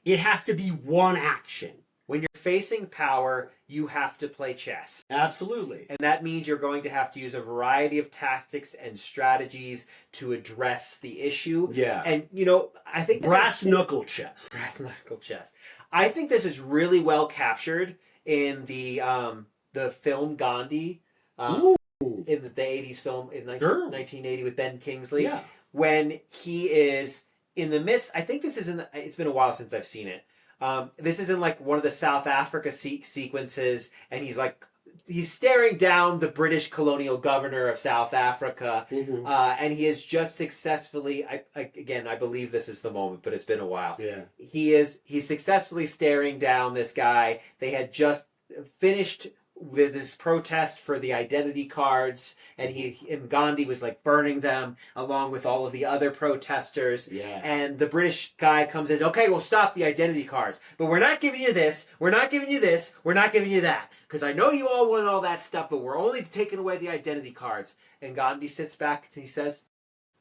it has to be one action. When you're facing power, you have to play chess. Absolutely. And that means you're going to have to use a variety of tactics and strategies to address the issue. Yeah. And, you know, I think... Brass knuckle chess. Brass knuckle chess. I think this is really well captured in the film Gandhi, in the 80s film, in 1980 with Ben Kingsley, when he is in the midst, I think this is it's been a while since I've seen it. This is in like one of the South Africa sequences, and he's staring down the British colonial governor of South Africa, and he is just successfully, I believe this is the moment, but it's been a while. Yeah. He's successfully staring down this guy. They had just finished with this protest for the identity cards, and Gandhi was like burning them along with all of the other protesters. Yeah. And the British guy comes in, okay, we'll stop the identity cards, but we're not giving you this, we're not giving you this, we're not giving you that, because I know you all want all that stuff, but we're only taking away the identity cards. And Gandhi sits back and he says,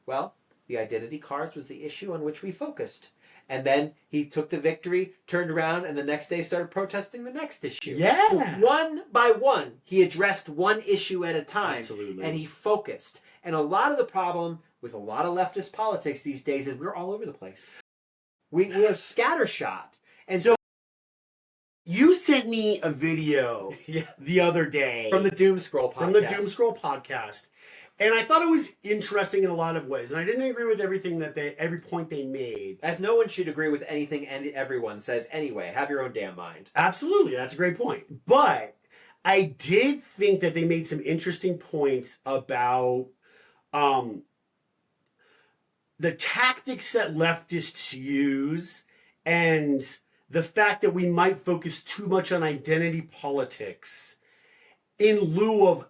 well, the identity cards was the issue on which we focused. And then he took the victory, turned around, and the next day started protesting the next issue. Yeah. So one by one, he addressed one issue at a time. Absolutely. And he focused. And a lot of the problem with a lot of leftist politics these days is we're all over the place. We are scattershot. And so you sent me a video the other day. From the Doom Scroll podcast. From the Doom Scroll podcast. And I thought it was interesting in a lot of ways. And I didn't agree with everything every point they made. As no one should agree with anything everyone says anyway. Have your own damn mind. Absolutely. That's a great point. But I did think that they made some interesting points about the tactics that leftists use and the fact that we might focus too much on identity politics in lieu of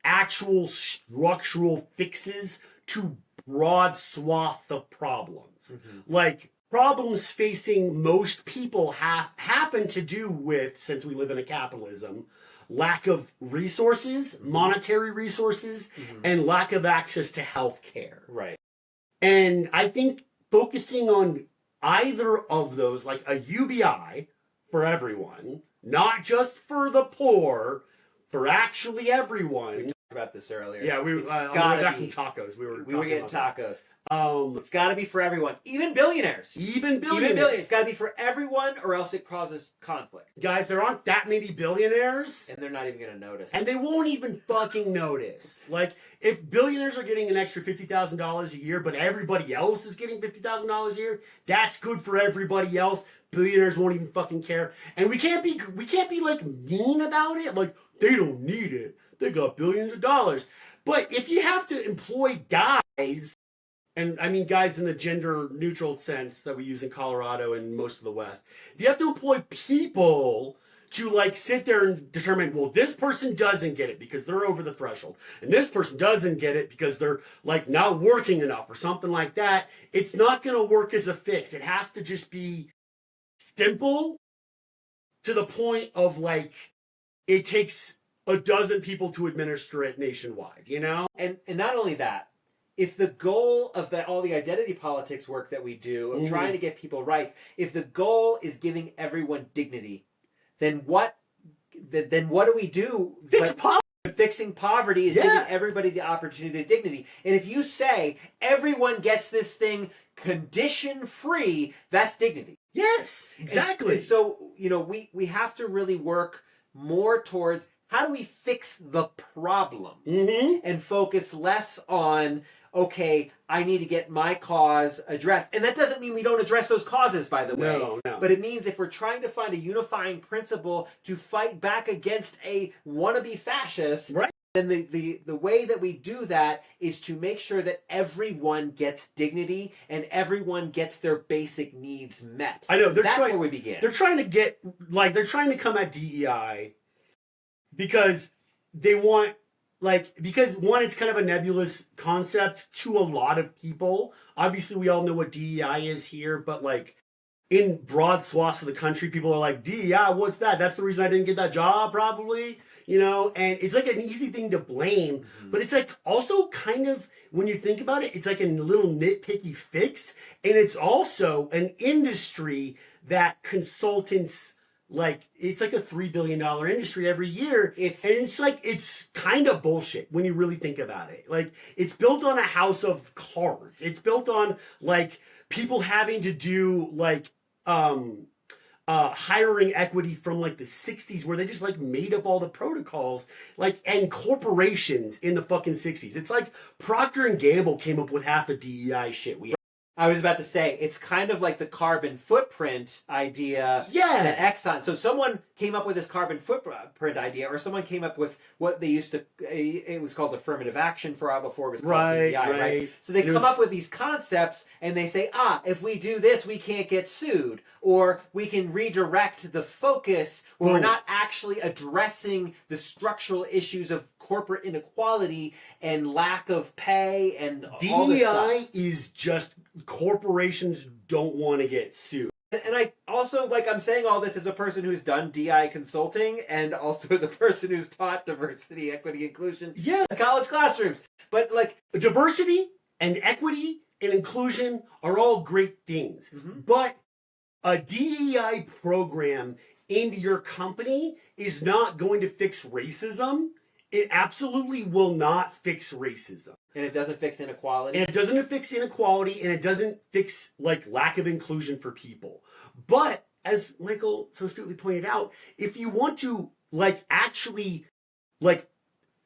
actual structural fixes to broad swaths of problems. Mm-hmm. Like, problems facing most people happen to do with, since we live in a capitalism, lack of resources, mm-hmm. monetary resources, mm-hmm. and lack of access to health care. Right. And I think focusing on either of those, like a UBI for everyone, not just for the poor, for actually everyone. We talked about this earlier. Yeah, we were back from tacos. We were getting tacos. It's got to be for everyone, even billionaires. Even billionaires. It's got to be for everyone, or else it causes conflict. Guys, there aren't that many billionaires, and they're not even going to notice. And they won't even fucking notice. Like, if billionaires are getting an extra $50,000 a year, but everybody else is getting $50,000 a year, that's good for everybody else. Billionaires won't even fucking care, and we can't be like mean about it. Like, they don't need it. They got billions of dollars. But if you have to employ guys, and I mean guys in the gender neutral sense that we use in Colorado and most of the West, if you have to employ people to like sit there and determine, well, this person doesn't get it because they're over the threshold, and this person doesn't get it because they're like not working enough or something like that, it's not going to work as a fix. It has to just be simple to the point of like, it takes a dozen people to administer it nationwide, you know? And not only that, if the goal of all the identity politics work that we do, of trying to get people rights, if the goal is giving everyone dignity, then what do we do? Fix poverty. Fixing poverty is giving everybody the opportunity to dignity. And if you say everyone gets this thing condition-free, that's dignity. Yes, exactly. And so, you know, we have to really work more towards how do we fix the problem and focus less on, okay, I need to get my cause addressed. And that doesn't mean we don't address those causes, by the way. No. But it means if we're trying to find a unifying principle to fight back against a wannabe fascist, right, then the way that we do that is to make sure that everyone gets dignity and everyone gets their basic needs met. I know. That's where we begin. They're trying to come at DEI because they want, because one, it's kind of a nebulous concept to a lot of people. Obviously, we all know what DEI is here, but like in broad swaths of the country, people are like, DEI, what's that? That's the reason I didn't get that job, probably, you know? And it's like an easy thing to blame, but it's like also kind of, when you think about it, it's like a little nitpicky fix. And it's also an industry that consultants, like, it's like a $3 billion industry every year. It's kind of bullshit when you really think about it. Like, it's built on a house of cards. It's built on, like, people having to do, like, hiring equity from, like, the 60s where they just, like, made up all the protocols, like, and corporations in the fucking 60s. It's like Procter & Gamble came up with half the DEI shit we have. I was about to say, it's kind of like the carbon footprint idea Yeah. that Exxon. So someone came up with this carbon footprint idea, or someone came up with what they used to. It was called affirmative action for before it was called DEI, right? So they come up with these concepts, and they say, if we do this, we can't get sued, or we can redirect the focus, where we're not actually addressing the structural issues of corporate inequality and lack of pay and all this stuff. DEI is just corporations don't want to get sued. And I also, like, I'm saying all this as a person who's done DI consulting and also as a person who's taught diversity, equity, inclusion in college classrooms. But, like, diversity and equity and inclusion are all great things. But a DEI program in your company is not going to fix racism. It absolutely will not fix racism. And it doesn't fix inequality. And it doesn't fix inequality, and it doesn't fix, like, lack of inclusion for people. But, as Michael so astutely pointed out, if you want to, like, actually, like,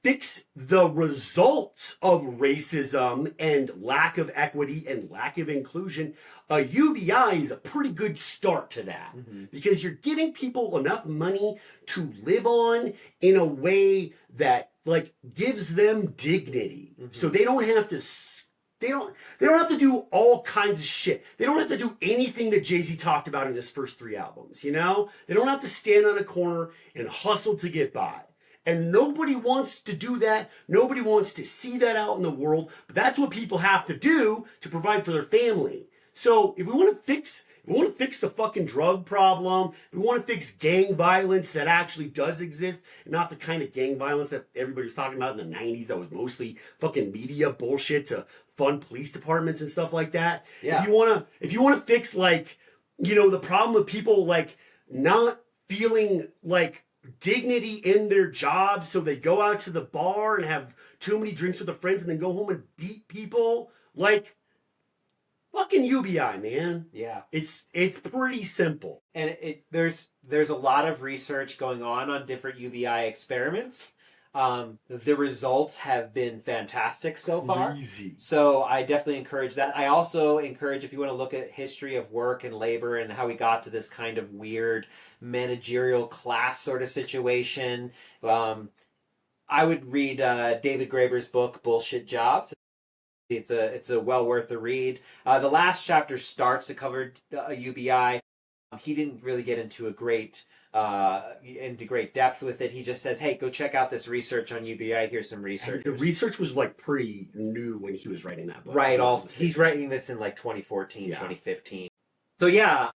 fix the results of racism and lack of equity and lack of inclusion, a UBI is a pretty good start to that. Because you're giving people enough money to live on in a way that, like, gives them dignity. So they don't have to they don't have to do all kinds of shit. They don't have to do anything that Jay-Z talked about in his first 3 albums, you know? They don't have to stand on a corner and hustle to get by. And nobody wants to do that. Nobody wants to see that out in the world. But that's what people have to do to provide for their family. So if we want to fix the fucking drug problem, if we want to fix gang violence that actually does exist, and not the kind of gang violence that everybody's talking about in the 90s that was mostly fucking media bullshit to fund police departments and stuff like that. Yeah. If you want to fix, like, you know, the problem of people, like, not feeling like dignity in their jobs, so they go out to the bar and have too many drinks with their friends and then go home and beat people, like, fucking UBI, man. Yeah. It's pretty simple. And there's a lot of research going on different UBI experiments. The results have been fantastic so far. Easy. So I definitely encourage that. I also encourage, if you want to look at history of work and labor and how we got to this kind of weird managerial class sort of situation, I would read David Graeber's book, Bullshit Jobs. It's a well worth a read. The last chapter starts to cover UBI. He didn't really get into great depth with it. He just says, hey, go check out this research on UBI. Here's some research. The research was, like, pretty new when he was writing that book. Right. Also, he's writing this in, like, 2014, 2015. So yeah,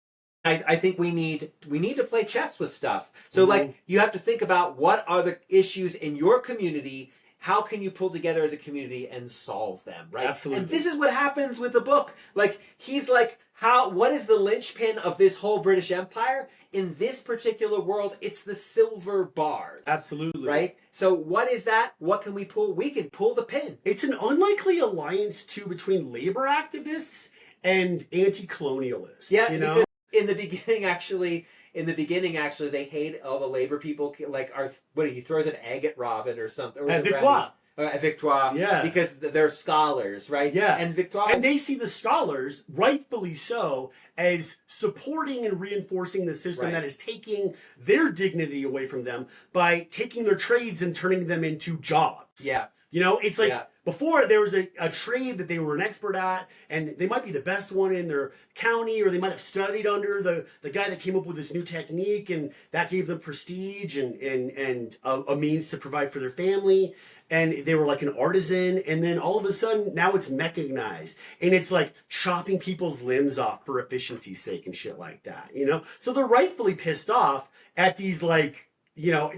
I think we need to play chess with stuff. So like, you have to think about what are the issues in your community. How can you pull together as a community and solve them, right? Absolutely. And this is what happens with the book. Like, he's like, what is the linchpin of this whole British Empire? In this particular world, it's the silver bars. Absolutely. Right? So what is that? What can we pull? We can pull the pin. It's an unlikely alliance, too, between labor activists and anti-colonialists. Yeah, you know? because in the beginning, actually, they hate all the labor people. Like, he throws an egg at Robin or something. At Victoire. At Victoire. Yeah. Because they're scholars, right? Yeah. And Victoire. And they see the scholars, rightfully so, as supporting and reinforcing the system that is taking their dignity away from them by taking their trades and turning them into jobs. Yeah. You know, it's like before there was a trade that they were an expert at, and they might be the best one in their county, or they might have studied under the guy that came up with this new technique, and that gave them prestige and a means to provide for their family. And they were like an artisan, and then all of a sudden, now it's mechanized. And it's like chopping people's limbs off for efficiency's sake and shit like that, you know? So they're rightfully pissed off at these, like, you know,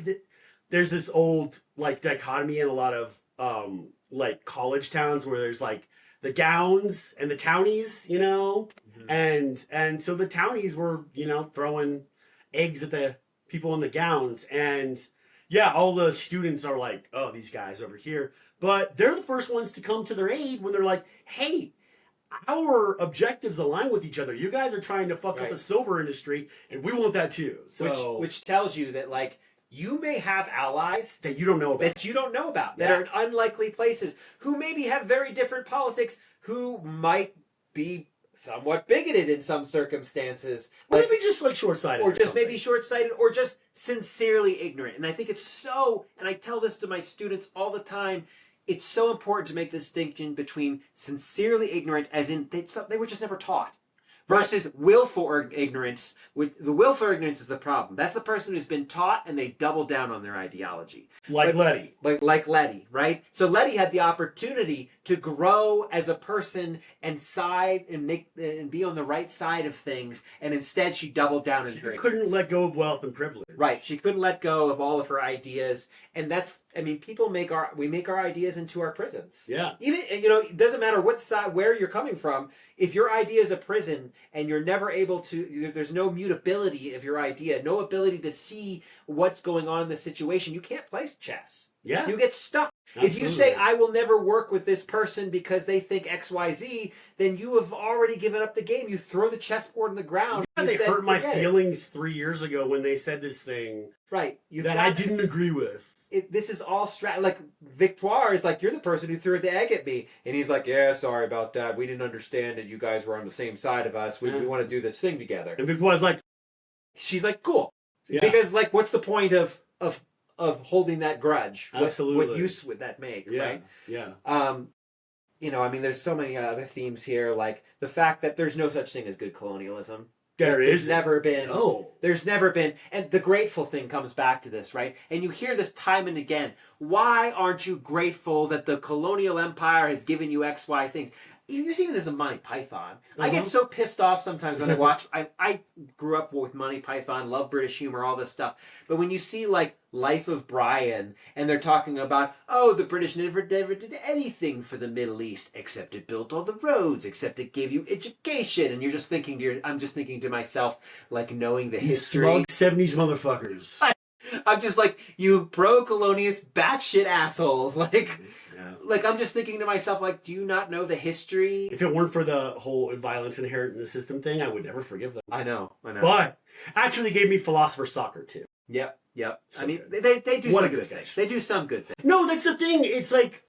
there's this old, like, dichotomy in a lot of, like, college towns where there's, like, the gowns and the townies, you know? And so the townies were, you know, throwing eggs at the people in the gowns, and yeah, all the students are like, oh, these guys over here. But they're the first ones to come to their aid when they're like, hey, our objectives align with each other. You guys are trying to fuck up the silver industry, and we want that too. So, which tells you that, like, you may have allies that you don't know about. That are in unlikely places, who maybe have very different politics, who might be somewhat bigoted in some circumstances. Or maybe just like short-sighted. Or just maybe short-sighted, or just sincerely ignorant. And I think it's so, and I tell this to my students all the time, it's so important to make the distinction between sincerely ignorant, as in they were just never taught, versus willful ignorance. The willful ignorance is the problem. That's the person who's been taught and they double down on their ideology. Like Letty. Like Letty, right? So Letty had the opportunity to grow as a person and and be on the right side of things, and instead she doubled down in her ignorance. Couldn't let go of wealth and privilege. Right. She couldn't let go of all of her ideas. And that's, I mean, we make our ideas into our prisons. Yeah. Even, it doesn't matter what side, where you're coming from. If your idea is a prison and you're never able to, there's no mutability of your idea, no ability to see what's going on in the situation, you can't play chess. Yeah. You get stuck. Absolutely. If you say, I will never work with this person because they think XYZ, then you have already given up the game. You throw the chessboard on the ground. Yeah, they hurt my feelings 3 years ago when they said this thing that I didn't agree with. This is all like Victoire is like, you're the person who threw the egg at me, and he's like, yeah, sorry about that. We didn't understand that you guys were on the same side of us. We want to do this thing together. And Victoire's like, she's like, cool, yeah. Because like, what's the point of holding that grudge? Absolutely. What use would that make? Yeah. Right? Yeah. I mean, there's so many other themes here, like the fact that there's no such thing as good colonialism. There's never been. No. There's never been. And the grateful thing comes back to this, right? And you hear this time and again. Why aren't you grateful that the colonial empire has given you X, Y things? You're seeing this in Monty Python. I get so pissed off sometimes when I watch. I grew up with Monty Python, love British humor, all this stuff. But when you see like Life of Brian, and they're talking about, oh, the British never did anything for the Middle East except it built all the roads, except it gave you education, and you're just thinking I'm just thinking to myself, like, knowing the history. Smug 70s motherfuckers. I'm just like, you pro-colonialist batshit assholes, like. Yeah. Like, I'm just thinking to myself, like, do you not know the history? If it weren't for the whole violence inherent in the system thing, I would never forgive them. I know. But actually gave me philosopher soccer, too. Yep. So I mean, they do some good things. They do some good things. No, that's the thing. It's like,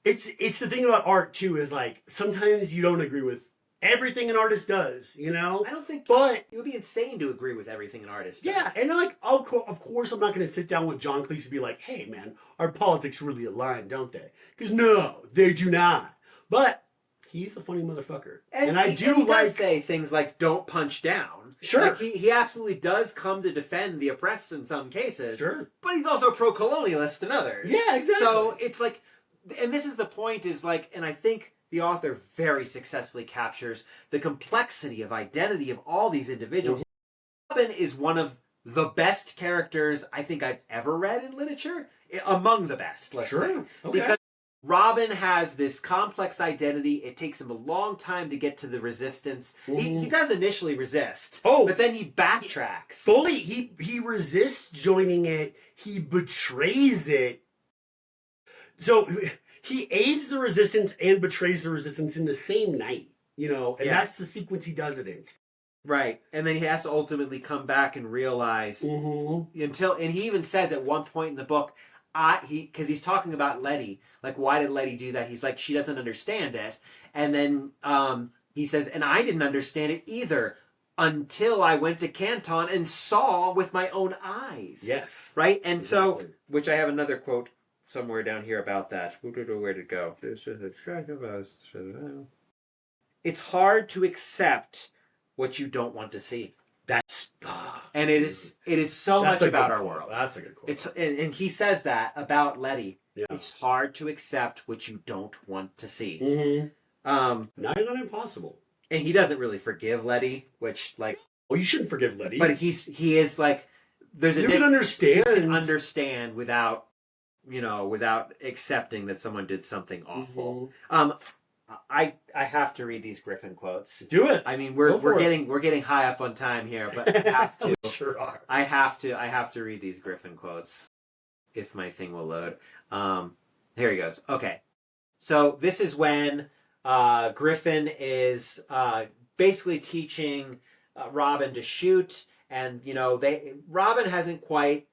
it's the thing about art, too, is like, sometimes you don't agree with everything an artist does, I don't think, but it would be insane to agree with everything an artist does. Yeah, and like, of course I'm not going to sit down with John Cleese and be like, hey man, our politics really align, don't they? Because no, they do not. But he's a funny motherfucker. And I do he like... does say things like, don't punch down. Sure. Like, he absolutely does come to defend the oppressed in some cases. Sure. But he's also pro-colonialist in others. Yeah, exactly. So it's like, and this is the point, is like, and I think the author very successfully captures the complexity of identity of all these individuals. Mm-hmm. Robin is one of the best characters I think I've ever read in literature. Among the best, let's say. Okay. Because Robin has this complex identity. It takes him a long time to get to the resistance. Mm-hmm. He does initially resist. But then he backtracks. Fully, he resists joining it. He betrays it. So... he aids the resistance and betrays the resistance in the same night, and that's the sequence he does it in. Right. And then he has to ultimately come back and realize and he even says at one point in the book, because he's talking about Letty, like, why did Letty do that? He's like, she doesn't understand it. And then he says, and I didn't understand it either until I went to Canton and saw with my own eyes. Yes. Right. And so, which I have another quote somewhere down here about that. Where'd it go? It's hard to accept what you don't want to see. And it is so much about our world. That's a good quote. And he says that about Letty. Yeah. It's hard to accept what you don't want to see. Mm-hmm. Not impossible. And he doesn't really forgive Letty, which, like... Well, you shouldn't forgive Letty. But he is like... There's a... You can understand. You can understand without accepting that someone did something awful. Mm-hmm. I have to read these Griffin quotes. Do it. I mean, we're getting high up on time here, but I have to. We sure are. I have to read these Griffin quotes if my thing will load. Here he goes. Okay, so this is when Griffin is basically teaching Robin to shoot, and Robin hasn't quite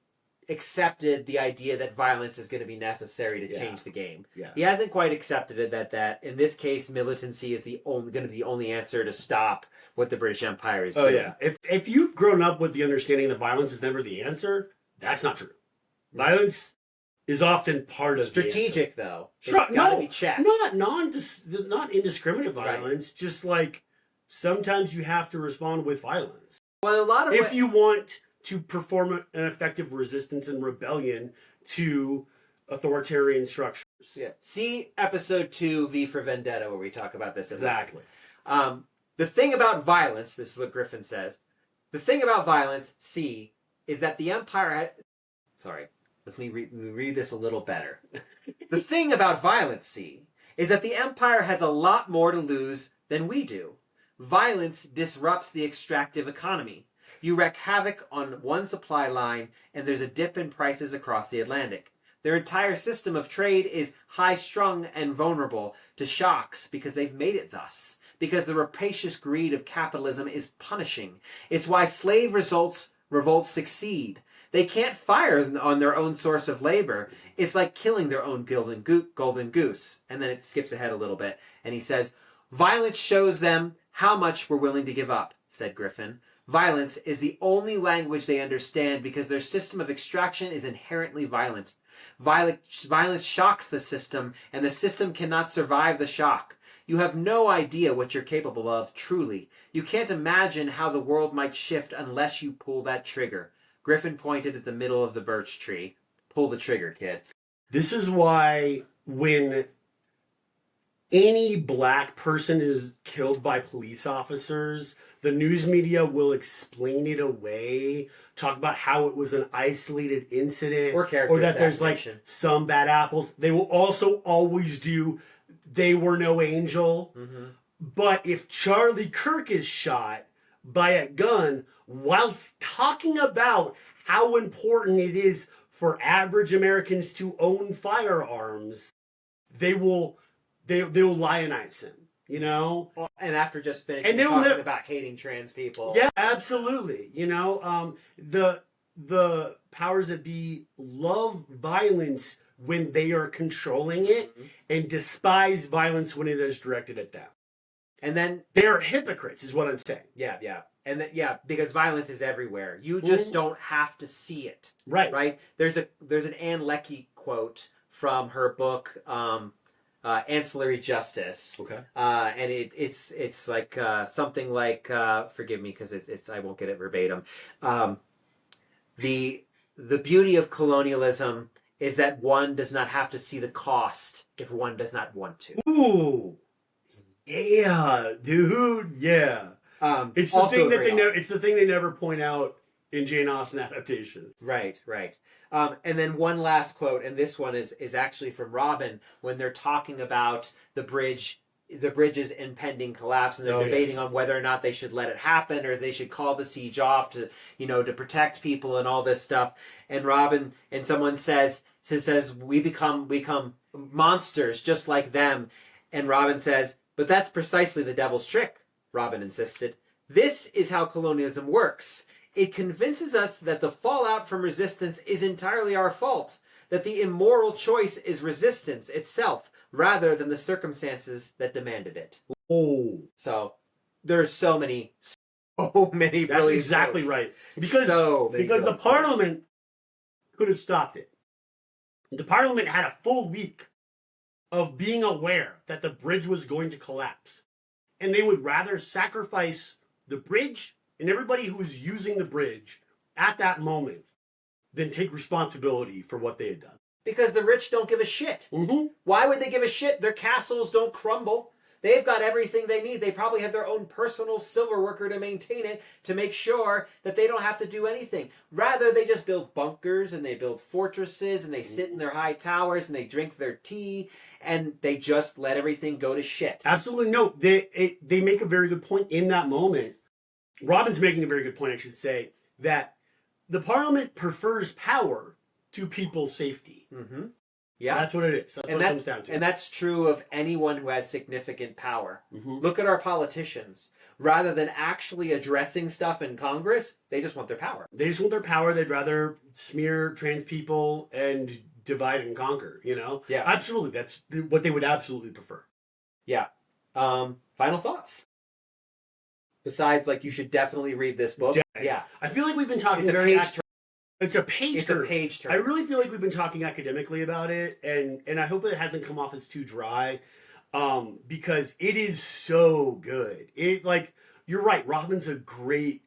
accepted the idea that violence is going to be necessary to change the game. Yeah. He hasn't quite accepted it that in this case militancy is going to be the only answer to stop what the British Empire is doing. Oh yeah. If you've grown up with the understanding that violence is never the answer, that's not true. Violence is often part of strategic the though. It's got to be checked. Not indiscriminate violence, just like sometimes you have to respond with violence. Well, a lot of if you want to perform an effective resistance and rebellion to authoritarian structures. Yeah. See episode 2, V for Vendetta, where we talk about this. Exactly. The thing about violence, this is what Griffin says, the thing about violence, C, is that the Empire sorry, let me read this a little better. The thing about violence, C, is that the Empire has a lot more to lose than we do. Violence disrupts the extractive economy. You wreak havoc on one supply line, and there's a dip in prices across the Atlantic. Their entire system of trade is high-strung and vulnerable to shocks because they've made it thus. Because the rapacious greed of capitalism is punishing. It's why slave revolts succeed. They can't fire on their own source of labor. It's like killing their own golden goose. And then it skips ahead a little bit, and he says, violence shows them how much we're willing to give up, said Griffin. Violence is the only language they understand because their system of extraction is inherently violent. Violence shocks the system, and the system cannot survive the shock. You have no idea what you're capable of, truly. You can't imagine how the world might shift unless you pull that trigger. Griffin pointed at the middle of the birch tree. Pull the trigger, kid. This is why when any black person is killed by police officers, the news media will explain it away, talk about how it was an isolated incident, or that there's like some bad apples. They will also always do, they were no angel. Mm-hmm. But if Charlie Kirk is shot by a gun whilst talking about how important it is for average Americans to own firearms, they will lionize him, you know? And after just finishing talking about hating trans people. Yeah, absolutely. You know, the powers that be love violence when they are controlling it, mm-hmm. and despise violence when it is directed at them. And then they're hypocrites is what I'm saying. Yeah, yeah. And because violence is everywhere. You just mm-hmm. don't have to see it. Right. Right? There's an Anne Leckie quote from her book Ancillary Justice. Okay. And it's like something like forgive me because it's I won't get it verbatim. The beauty of colonialism is that one does not have to see the cost if one does not want to. Ooh. Yeah, dude. Yeah. It's the thing that it's the thing they never point out in Jane Austen adaptations. Right, right. And then one last quote, and this one is actually from Robin when they're talking about the bridge's impending collapse, and they're debating on whether or not they should let it happen or they should call the siege off to protect people and all this stuff. And Robin and someone says we become monsters just like them. And Robin says, but that's precisely the devil's trick, Robin insisted. This is how colonialism works. It convinces us that the fallout from resistance is entirely our fault, that the immoral choice is resistance itself, rather than the circumstances that demanded it. Oh. So, there's so many brilliant That's exactly quotes. Right. Because the Parliament could have stopped it. The Parliament had a full week of being aware that the bridge was going to collapse. And they would rather sacrifice the bridge and everybody who was using the bridge at that moment than take responsibility for what they had done. Because the rich don't give a shit. Mm-hmm. Why would they give a shit? Their castles don't crumble. They've got everything they need. They probably have their own personal silver worker to maintain it, to make sure that they don't have to do anything. Rather, they just build bunkers and they build fortresses and they sit in their high towers and they drink their tea and they just let everything go to shit. Absolutely no. They make a very good point in that moment. Robin's making a very good point, I should say, that the Parliament prefers power to people's safety. Mm-hmm. Yeah. That's what it is. That's what it comes down to. And that's true of anyone who has significant power. Mm-hmm. Look at our politicians. rather than actually addressing stuff in Congress, they just want their power. They just want their power. They'd rather smear trans people and divide and conquer, you know? Yeah. Absolutely. That's what they would absolutely prefer. Yeah. Final thoughts? Besides, like, you should definitely read this book. Yeah. I feel like we've been talking It's a very... page turn. It's a page turn. It's a page turn. I really feel like we've been talking academically about it, and I hope it hasn't come off as too dry, because it is so good. It, like, you're right, Robin's a great,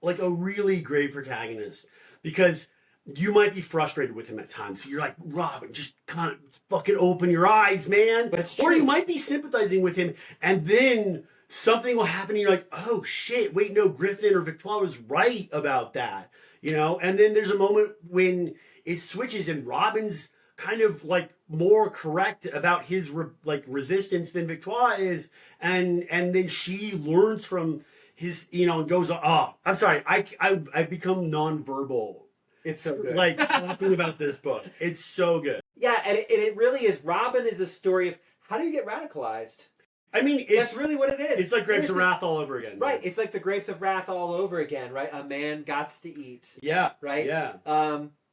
like, a really great protagonist, because you might be frustrated with him at times. You're like, Robin, just kind of fucking open your eyes, man. But it's or true. you might be sympathizing with him, and then something will happen, and you're like, oh shit, wait, no, Griffin or Victoire was right about that. You know, and then there's a moment when it switches and Robin's kind of like more correct about his resistance than Victoire is, and then she learns from his, you know, and goes, oh, I'm sorry, I've become nonverbal. It's so good. Like talking about this book, it's so good. Yeah, and it really is. Robin is a story of how do you get radicalized. I mean, that's really what it is. It's like Grapes of Wrath all over again. Right. Man. It's like the Grapes of Wrath all over again, right? A man gots to eat. Yeah. Right? Yeah.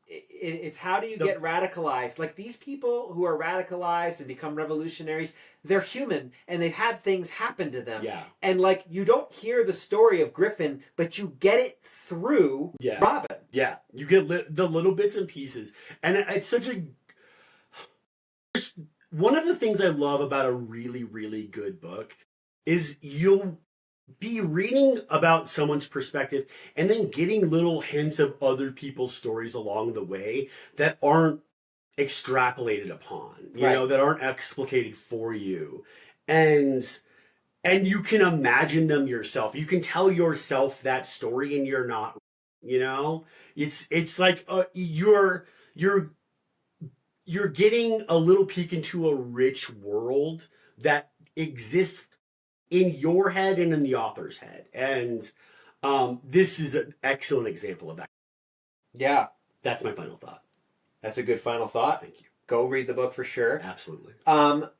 It's how do you get radicalized? Like, these people who are radicalized and become revolutionaries, they're human, and they've had things happen to them. Yeah. And, like, you don't hear the story of Griffin, but you get it through Robin. Yeah. You get the little bits and pieces. And it's such a... One of the things I love about a really, really good book is you'll be reading about someone's perspective and then getting little hints of other people's stories along the way that aren't extrapolated upon, you know, that aren't explicated for you. And you can imagine them yourself. You can tell yourself that story and you're not, you know? It's like you're getting a little peek into a rich world that exists in your head and in the author's head. And this is an excellent example of that. Yeah. That's my final thought. That's a good final thought. Thank you. Go read the book for sure. Absolutely.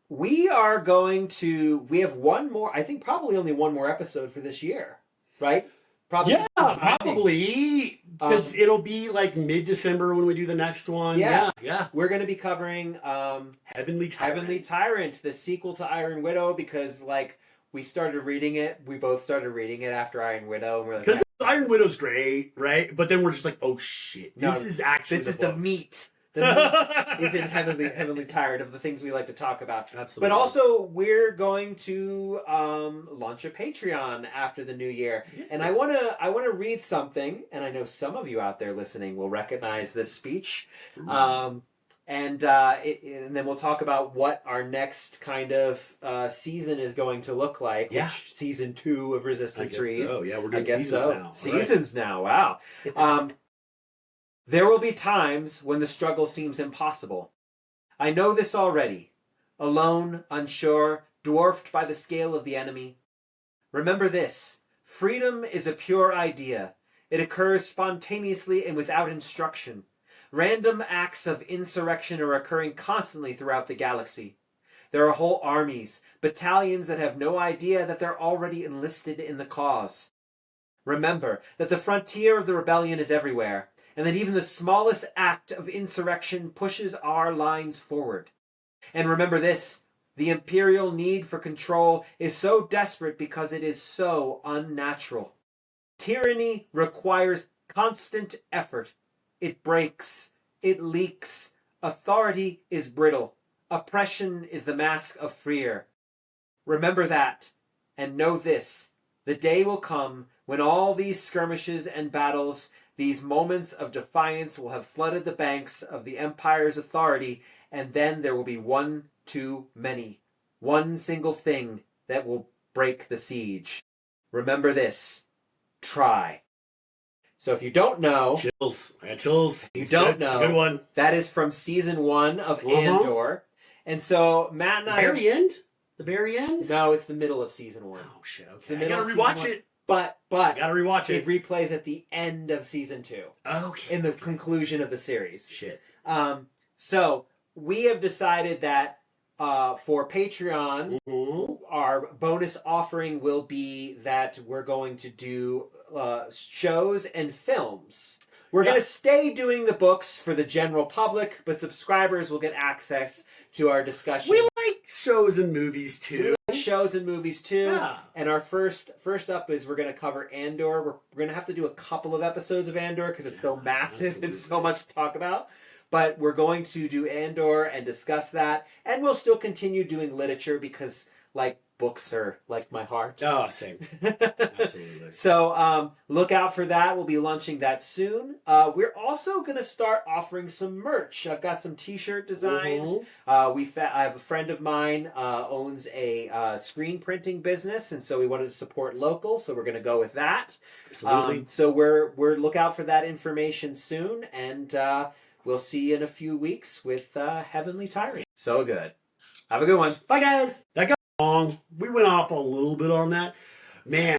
We have one more, I think probably only one more episode for this year, right? Probably. Yeah, probably. Because it'll be like mid-December when we do the next one. Yeah. We're going to be covering Heavenly Tyrant, the sequel to Iron Widow, because like we started reading it. We both started reading it after Iron Widow, and we're like, because Iron Widow's great, right? But then we're just like, oh shit, this is actually the meat. The meat is in Heavenly Tired of the things we like to talk about. Absolutely. But also, we're going to launch a Patreon after the new year, and I want to read something, and I know some of you out there listening will recognize this speech. And then we'll talk about what our next kind of season is going to look like. Yeah. Which season 2 of Resistance Reads. Oh, yeah, we're doing seasons now. Seasons now, wow. There will be times when the struggle seems impossible. I know this already. Alone, unsure, dwarfed by the scale of the enemy. Remember this. Freedom is a pure idea. It occurs spontaneously and without instruction. Random acts of insurrection are occurring constantly throughout the galaxy. There are whole armies, battalions that have no idea that they're already enlisted in the cause. Remember that the frontier of the rebellion is everywhere, and that even the smallest act of insurrection pushes our lines forward. And remember this, the imperial need for control is so desperate because it is so unnatural. Tyranny requires constant effort. It breaks. It leaks. Authority is brittle. Oppression is the mask of fear. Remember that, and know this. The day will come when all these skirmishes and battles, these moments of defiance will have flooded the banks of the Empire's authority, and then there will be one too many. One single thing that will break the siege. Remember this. Try. So if you don't know... Chills. I got chills. If you don't know... It's a good one. That is from season 1 of Andor. And so Matt and I... The very end? The very end? No, it's the middle of season 1. Oh, shit. Okay. It's the middle I gotta rewatch it. But I gotta rewatch it replays at the end of season 2. Okay. In the conclusion of the series. Shit. So we have decided that for Patreon, our bonus offering will be that we're going to do shows and films. We're going to stay doing the books for the general public, but subscribers will get access to our discussion. We like shows and movies too. Shows and movies too. Yeah. And our first up is we're going to cover Andor. We're going to have to do a couple of episodes of Andor because it's so massive and so much to talk about. But we're going to do Andor and discuss that. And we'll still continue doing literature because, like, books are like my heart. Oh, same. Absolutely. So look out for that. We'll be launching that soon. We're also going to start offering some merch. I've got some t-shirt designs. I have a friend of mine owns a screen printing business, and so we wanted to support local, so we're going to go with that. Absolutely. So we're look out for that information soon, and we'll see you in a few weeks with Heavenly Tyrant. So good. Have a good one. Bye, guys. That got long. We went off a little bit on that. Man.